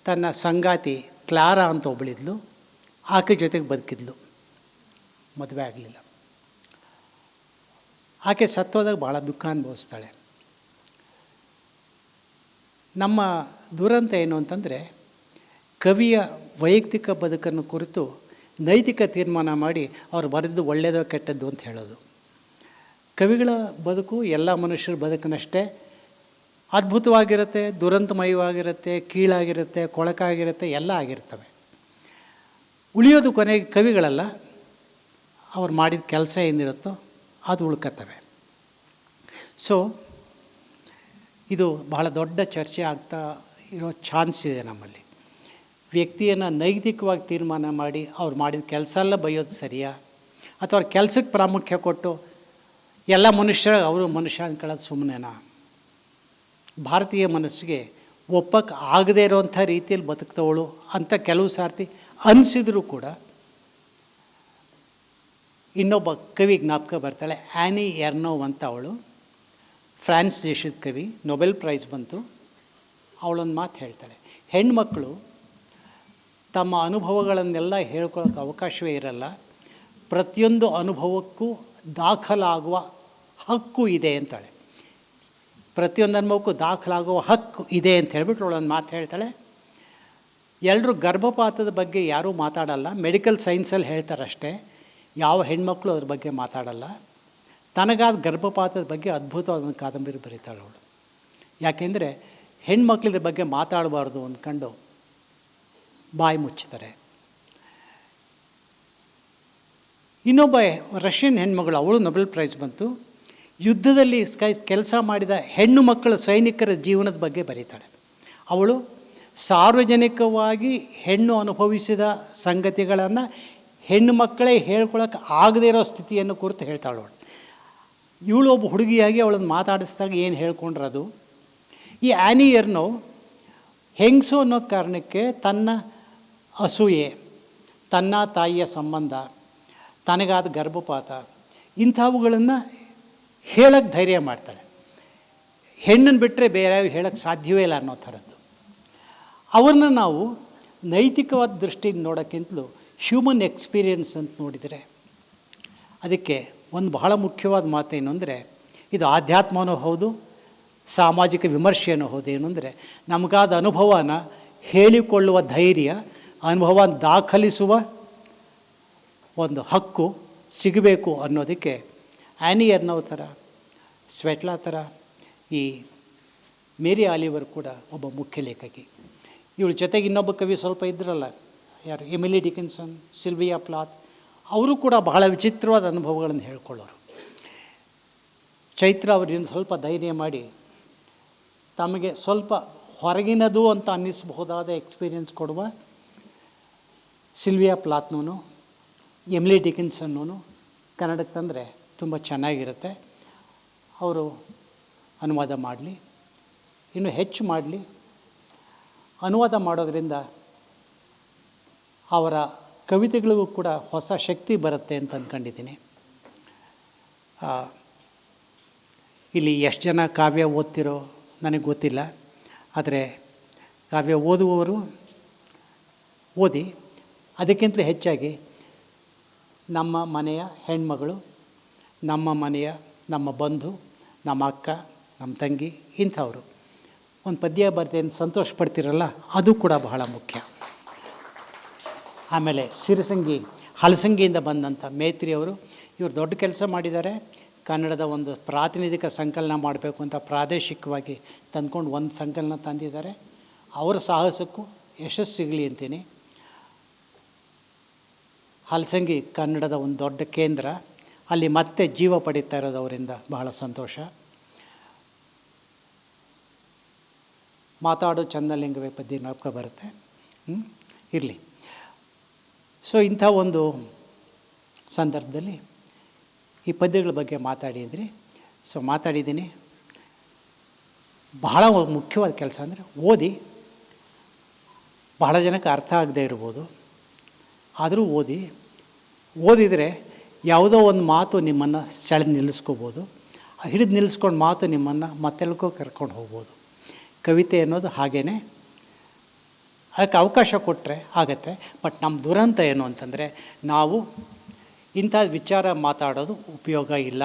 Speaker 2: ತನ್ನ ಸಂಗಾತಿ ಕ್ಲಾರಾ ಅಂತ ಒಬ್ಬಳಿದ್ಲು, ಆಕೆ ಜೊತೆಗೆ ಬದುಕಿದ್ಲು, ಮದುವೆ ಆಗಲಿಲ್ಲ. ಆಕೆ ಸತ್ತೋದಾಗ ಭಾಳ ದುಃಖ ಅನುಭವಿಸ್ತಾಳೆ. ನಮ್ಮ ದುರಂತ ಏನು ಅಂತಂದರೆ, ಕವಿಯ ವೈಯಕ್ತಿಕ ಬದುಕನ್ನು ಕುರಿತು ನೈತಿಕ ತೀರ್ಮಾನ ಮಾಡಿ ಅವ್ರು ಬರೆದು ಒಳ್ಳೆಯದೋ ಕೆಟ್ಟದ್ದು ಅಂತ ಹೇಳೋದು. ಕವಿಗಳ ಬದುಕು ಎಲ್ಲ ಮನುಷ್ಯರ ಬದುಕಿನಷ್ಟೇ ಅದ್ಭುತವಾಗಿರುತ್ತೆ, ದುರಂತಮಯವಾಗಿರುತ್ತೆ, ಕೀಳಾಗಿರುತ್ತೆ, ಕೊಳಕಾಗಿರುತ್ತೆ, ಎಲ್ಲ ಆಗಿರ್ತವೆ. ಉಳಿಯೋದು ಕೊನೆಗೆ ಕವಿಗಳಲ್ಲ, ಅವ್ರು ಮಾಡಿದ ಕೆಲಸ ಏನಿರುತ್ತೋ ಅದು ಉಳ್ಕತ್ತವೆ. ಸೊ ಇದು ಬಹಳ ದೊಡ್ಡ ಚರ್ಚೆ ಆಗ್ತಾ ಇರೋ ಚಾನ್ಸ್ ಇದೆ ನಮ್ಮಲ್ಲಿ. ವ್ಯಕ್ತಿಯನ್ನು ನೈತಿಕವಾಗಿ ತೀರ್ಮಾನ ಮಾಡಿ ಅವ್ರು ಮಾಡಿದ ಕೆಲಸ ಎಲ್ಲ ಬೈಯೋದು ಸರಿಯಾ, ಅಥವಾ ಅವ್ರ ಕೆಲಸಕ್ಕೆ ಪ್ರಾಮುಖ್ಯ ಕೊಟ್ಟು ಎಲ್ಲ ಮನುಷ್ಯರು ಅವರು ಮನುಷ್ಯ ಅಂದ್ಕೊಳ್ಳೋದು ಸುಮ್ಮನೆನಾ? ಭಾರತೀಯ ಮನಸ್ಸಿಗೆ ಒಪ್ಪಕ್ಕೆ ಆಗದೇ ಇರೋವಂಥ ರೀತಿಯಲ್ಲಿ ಬದುಕ್ತವಳು ಅಂತ ಕೆಲವು ಸಾರ್ತಿ ಅನಿಸಿದರೂ ಕೂಡ ಇನ್ನೊಬ್ಬ ಕವಿ ಜ್ಞಾಪಕ ಬರ್ತಾಳೆ, ಆ್ಯನಿ ಎರ್ನೋವ್ ಅಂತ. ಅವಳು ಫ್ರಾನ್ಸ್ ದೇಶದ ಕವಿ, ನೊಬೆಲ್ ಪ್ರೈಸ್ ಬಂತು. ಅವಳೊಂದು ಮಾತು ಹೇಳ್ತಾಳೆ, ಹೆಣ್ಮಕ್ಕಳು ತಮ್ಮ ಅನುಭವಗಳನ್ನೆಲ್ಲ ಹೇಳ್ಕೊಳ್ಳೋಕೆ ಅವಕಾಶವೇ ಇರಲ್ಲ, ಪ್ರತಿಯೊಂದು ಅನುಭವಕ್ಕೂ ದಾಖಲಾಗುವ ಹಕ್ಕು ಇದೆ ಅಂತಾಳೆ. ಪ್ರತಿಯೊಂದು ಅನುಭವಕ್ಕೂ ದಾಖಲಾಗುವ ಹಕ್ಕು ಇದೆ ಅಂತ ಹೇಳ್ಬಿಟ್ಟು ಅವಳೊಂದು ಮಾತು ಹೇಳ್ತಾಳೆ. ಎಲ್ಲರೂ ಗರ್ಭಪಾತದ ಬಗ್ಗೆ ಯಾರೂ ಮಾತಾಡಲ್ಲ, ಮೆಡಿಕಲ್ ಸೈನ್ಸಲ್ಲಿ ಹೇಳ್ತಾರಷ್ಟೇ, ಯಾವ ಹೆಣ್ಮಕ್ಳು ಅದ್ರ ಬಗ್ಗೆ ಮಾತಾಡಲ್ಲ. ತನಗಾದ ಗರ್ಭಪಾತದ ಬಗ್ಗೆ ಅದ್ಭುತವಾದ ಕಾದಂಬರಿ ಬರೀತಾಳೆ ಅವಳು. ಯಾಕೆಂದರೆ ಹೆಣ್ಮಕ್ಳಿದ್ರ ಬಗ್ಗೆ ಮಾತಾಡಬಾರ್ದು ಅಂದ್ಕೊಂಡು ಬಾಯಿ ಮುಚ್ತಾರೆ. ಇನ್ನೊಬ್ಬ ರಷ್ಯನ್ ಹೆಣ್ಮಗಳು, ಅವಳು ನೊಬೆಲ್ ಪ್ರೈಸ್ ಬಂತು. ಯುದ್ಧದಲ್ಲಿ ಕೆಲಸ ಮಾಡಿದ ಹೆಣ್ಣು ಮಕ್ಕಳ ಸೈನಿಕರ ಜೀವನದ ಬಗ್ಗೆ ಬರೀತಾಳೆ. ಅವಳು ಸಾರ್ವಜನಿಕವಾಗಿ ಹೆಣ್ಣು ಅನುಭವಿಸಿದ ಸಂಗತಿಗಳನ್ನು ಹೆಣ್ಣು ಮಕ್ಕಳೇ ಹೇಳ್ಕೊಳಕ್ಕೆ ಆಗದೇ ಇರೋ ಸ್ಥಿತಿಯನ್ನು ಕುರಿತು ಹೇಳ್ತಾಳೆ ಅವಳು. ಇವಳು ಒಬ್ಬ ಹುಡುಗಿಯಾಗಿ ಅವಳನ್ನು ಮಾತಾಡಿಸಿದಾಗ ಏನು ಹೇಳ್ಕೊಂಡ್ರದು. ಈ ಆ್ಯನಿ ಎರ್ನೋವ್ ಹೆಂಗಸು ಅನ್ನೋ ಕಾರಣಕ್ಕೆ ತನ್ನ ಅಸೂಯೆ, ತನ್ನ ತಾಯಿಯ ಸಂಬಂಧ, ತನಗಾದ ಗರ್ಭಪಾತ, ಇಂಥವುಗಳನ್ನು ಹೇಳಕ್ಕೆ ಧೈರ್ಯ ಮಾಡ್ತಾಳೆ. ಹೆಣ್ಣನ್ನು ಬಿಟ್ಟರೆ ಬೇರೆ ಹೇಳಕ್ಕೆ ಸಾಧ್ಯವೇ ಇಲ್ಲ ಅನ್ನೋ ಥರದ್ದು. ಅವ್ರನ್ನ ನಾವು ನೈತಿಕವಾದ ದೃಷ್ಟಿಯಿಂದ ನೋಡೋಕ್ಕಿಂತಲೂ ಹ್ಯೂಮನ್ ಎಕ್ಸ್ಪೀರಿಯನ್ಸ್ ಅಂತ ನೋಡಿದರೆ, ಅದಕ್ಕೆ ಒಂದು ಬಹಳ ಮುಖ್ಯವಾದ ಮಾತೇನು ಅಂದರೆ, ಇದು ಆಧ್ಯಾತ್ಮನೂ ಹೌದು, ಸಾಮಾಜಿಕ ವಿಮರ್ಶೆಯೂ ಹೌದು. ಏನು ಅಂದರೆ, ನಮಗಾದ ಅನುಭವನ ಹೇಳಿಕೊಳ್ಳುವ ಧೈರ್ಯ, ಅನುಭವ ದಾಖಲಿಸುವ ಒಂದು ಹಕ್ಕು ಸಿಗಬೇಕು ಅನ್ನೋದಕ್ಕೆ ಆ್ಯನಿ ಎರ್ನೌ ಥರ, ಸ್ವೆಟ್ಲಾ ಥರ, ಈ ಮೇರಿ ಆಲಿವರ್ ಕೂಡ ಒಬ್ಬ ಮುಖ್ಯ ಲೇಖಕಿ. ಇವಳ ಜೊತೆಗೆ ಇನ್ನೊಬ್ಬ ಕವಿ ಸ್ವಲ್ಪ ಇದ್ರಲ್ಲ, ಯಾರು, ಎಮಿಲಿ ಡಿಕಿನ್ಸನ್, ಸಿಲ್ವಿಯಾ ಪ್ಲಾತ್, ಅವರು ಕೂಡ ಬಹಳ ವಿಚಿತ್ರವಾದ ಅನುಭವಗಳನ್ನು ಹೇಳ್ಕೊಳ್ಳೋರು. ಚೈತ್ರ ಅವರಿಂದ ಸ್ವಲ್ಪ ಧೈರ್ಯ ಮಾಡಿ ತಮಗೆ ಸ್ವಲ್ಪ ಹೊರಗಿನದು ಅಂತ ಅನ್ನಿಸಬಹುದಾದ ಎಕ್ಸ್ಪೀರಿಯನ್ಸ್ ಕೊಡುವ ಸಿಲ್ವಿಯಾ ಪ್ಲಾತ್ನೂ ಎಮಿಲಿ ಡಿಕಿನ್ಸನ್ನೂ ಕನ್ನಡಕ್ಕೆ ತಂದರೆ ತುಂಬ ಚೆನ್ನಾಗಿರುತ್ತೆ. ಅವರು ಅನುವಾದ ಮಾಡಲಿ, ಇನ್ನೂ ಹೆಚ್ಚು ಮಾಡಲಿ. ಅನುವಾದ ಮಾಡೋದರಿಂದ ಅವರ ಕವಿತೆಗಳಿಗೂ ಕೂಡ ಹೊಸ ಶಕ್ತಿ ಬರುತ್ತೆ ಅಂತ ಅಂದ್ಕೊಂಡಿದ್ದೀನಿ. ಇಲ್ಲಿ ಎಷ್ಟು ಜನ ಕಾವ್ಯ ಓದ್ತಿರೋ ನನಗೆ ಗೊತ್ತಿಲ್ಲ, ಆದರೆ ಕಾವ್ಯ ಓದುವವರು ಓದಿ. ಅದಕ್ಕಿಂತಲೂ ಹೆಚ್ಚಾಗಿ ನಮ್ಮ ಮನೆಯ ಹೆಣ್ಮಗಳು, ನಮ್ಮ ಮನೆಯ ನಮ್ಮ ಬಂಧು, ನಮ್ಮ ಅಕ್ಕ, ನಮ್ಮ ತಂಗಿ, ಇಂಥವರು ಒಂದು ಪದ್ಯ ಬರ್ತೇನೆ ಸಂತೋಷ ಪಡ್ತಿರಲ್ಲ, ಅದು ಕೂಡ ಬಹಳ ಮುಖ್ಯ. ಆಮೇಲೆ ಸಿರಿಸಂಗಿ, ಹಲಸಂಗಿಯಿಂದ ಬಂದಂಥ ಮೇತ್ರಿಯವರು, ಇವರು ದೊಡ್ಡ ಕೆಲಸ ಮಾಡಿದ್ದಾರೆ. ಕನ್ನಡದ ಒಂದು ಪ್ರಾತಿನಿಧಿಕ ಸಂಕಲನ ಮಾಡಬೇಕು ಅಂತ ಪ್ರಾದೇಶಿಕವಾಗಿ ತಂದ್ಕೊಂಡು ಒಂದು ಸಂಕಲನ ತಂದಿದ್ದಾರೆ. ಅವರ ಸಾಹಸಕ್ಕೂ ಯಶಸ್ಸು ಸಿಗಲಿ ಅಂತೀನಿ. ಹಲಸಂಗಿ ಕನ್ನಡದ ಒಂದು ದೊಡ್ಡ ಕೇಂದ್ರ, ಅಲ್ಲಿ ಮತ್ತೆ ಜೀವ ಪಡೀತಾ ಇರೋದು ಅವರಿಂದ ಬಹಳ ಸಂತೋಷ. ಮಾತಾಡೋ ಚಂದಲಿಂಗವೇ ಪದ್ಯ ಜ್ಞಾಪಕ ಬರುತ್ತೆ. ಇರಲಿ. ಸೊ ಇಂಥ ಒಂದು ಸಂದರ್ಭದಲ್ಲಿ ಈ ಪದ್ಯಗಳ ಬಗ್ಗೆ ಮಾತಾಡಿದ್ರಿ. ಸೊ ಮಾತಾಡಿದ್ದೀನಿ. ಬಹಳ ಮುಖ್ಯವಾದ ಕೆಲಸ ಅಂದರೆ ಓದಿ. ಬಹಳ ಜನಕ್ಕೆ ಅರ್ಥ ಆಗದೆ ಇರ್ಬೋದು, ಆದರೂ ಓದಿದರೆ ಯಾವುದೋ ಒಂದು ಮಾತು ನಿಮ್ಮನ್ನು ಸೆಳೆದು ನಿಲ್ಲಿಸ್ಕೋಬೋದು. ಹಿಡಿದು ನಿಲ್ಲಿಸ್ಕೊಂಡು ಮಾತು ನಿಮ್ಮನ್ನು ಮತ್ತೆಲ್ಕೋ ಕರ್ಕೊಂಡು ಹೋಗ್ಬೋದು. ಕವಿತೆ ಅನ್ನೋದು ಹಾಗೇ, ಅದಕ್ಕೆ ಅವಕಾಶ ಕೊಟ್ಟರೆ ಆಗತ್ತೆ. ಬಟ್ ನಮ್ಮ ದುರಂತ ಏನು ಅಂತಂದರೆ, ನಾವು ಇಂಥ ವಿಚಾರ ಮಾತಾಡೋದು ಉಪಯೋಗ ಇಲ್ಲ,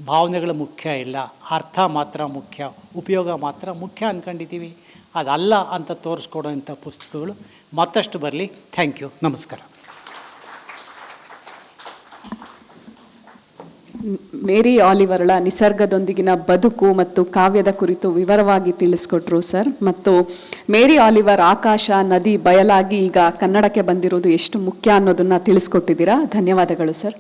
Speaker 2: ಭಾವನೆಗಳು ಮುಖ್ಯ ಇಲ್ಲ, ಅರ್ಥ ಮಾತ್ರ ಮುಖ್ಯ, ಉಪಯೋಗ ಮಾತ್ರ ಮುಖ್ಯ ಅಂದ್ಕೊಂಡಿದ್ದೀವಿ. ಅದಲ್ಲ ಅಂತ ತೋರಿಸ್ಕೊಡೋಂಥ ಪುಸ್ತಕಗಳು ಮತ್ತಷ್ಟು ಬರಲಿ. Thank you. ನಮಸ್ಕಾರ.
Speaker 1: ಮೇರಿ ಆಲಿವರ್ಳ ನಿಸರ್ಗದೊಂದಿಗಿನ ಬದುಕು ಮತ್ತು ಕಾವ್ಯದ ಕುರಿತು ವಿವರವಾಗಿ ತಿಳಿಸ್ಕೊಟ್ರು ಸರ್. ಮತ್ತು ಮೇರಿ ಆಲಿವರ್ ಆಕಾಶ, ನದಿ, ಬಯಲಾಗಿ ಈಗ ಕನ್ನಡಕ್ಕೆ ಬಂದಿರೋದು ಎಷ್ಟು ಮುಖ್ಯ ಅನ್ನೋದನ್ನು ತಿಳಿಸ್ಕೊಟ್ಟಿದ್ದೀರಾ. ಧನ್ಯವಾದಗಳು ಸರ್.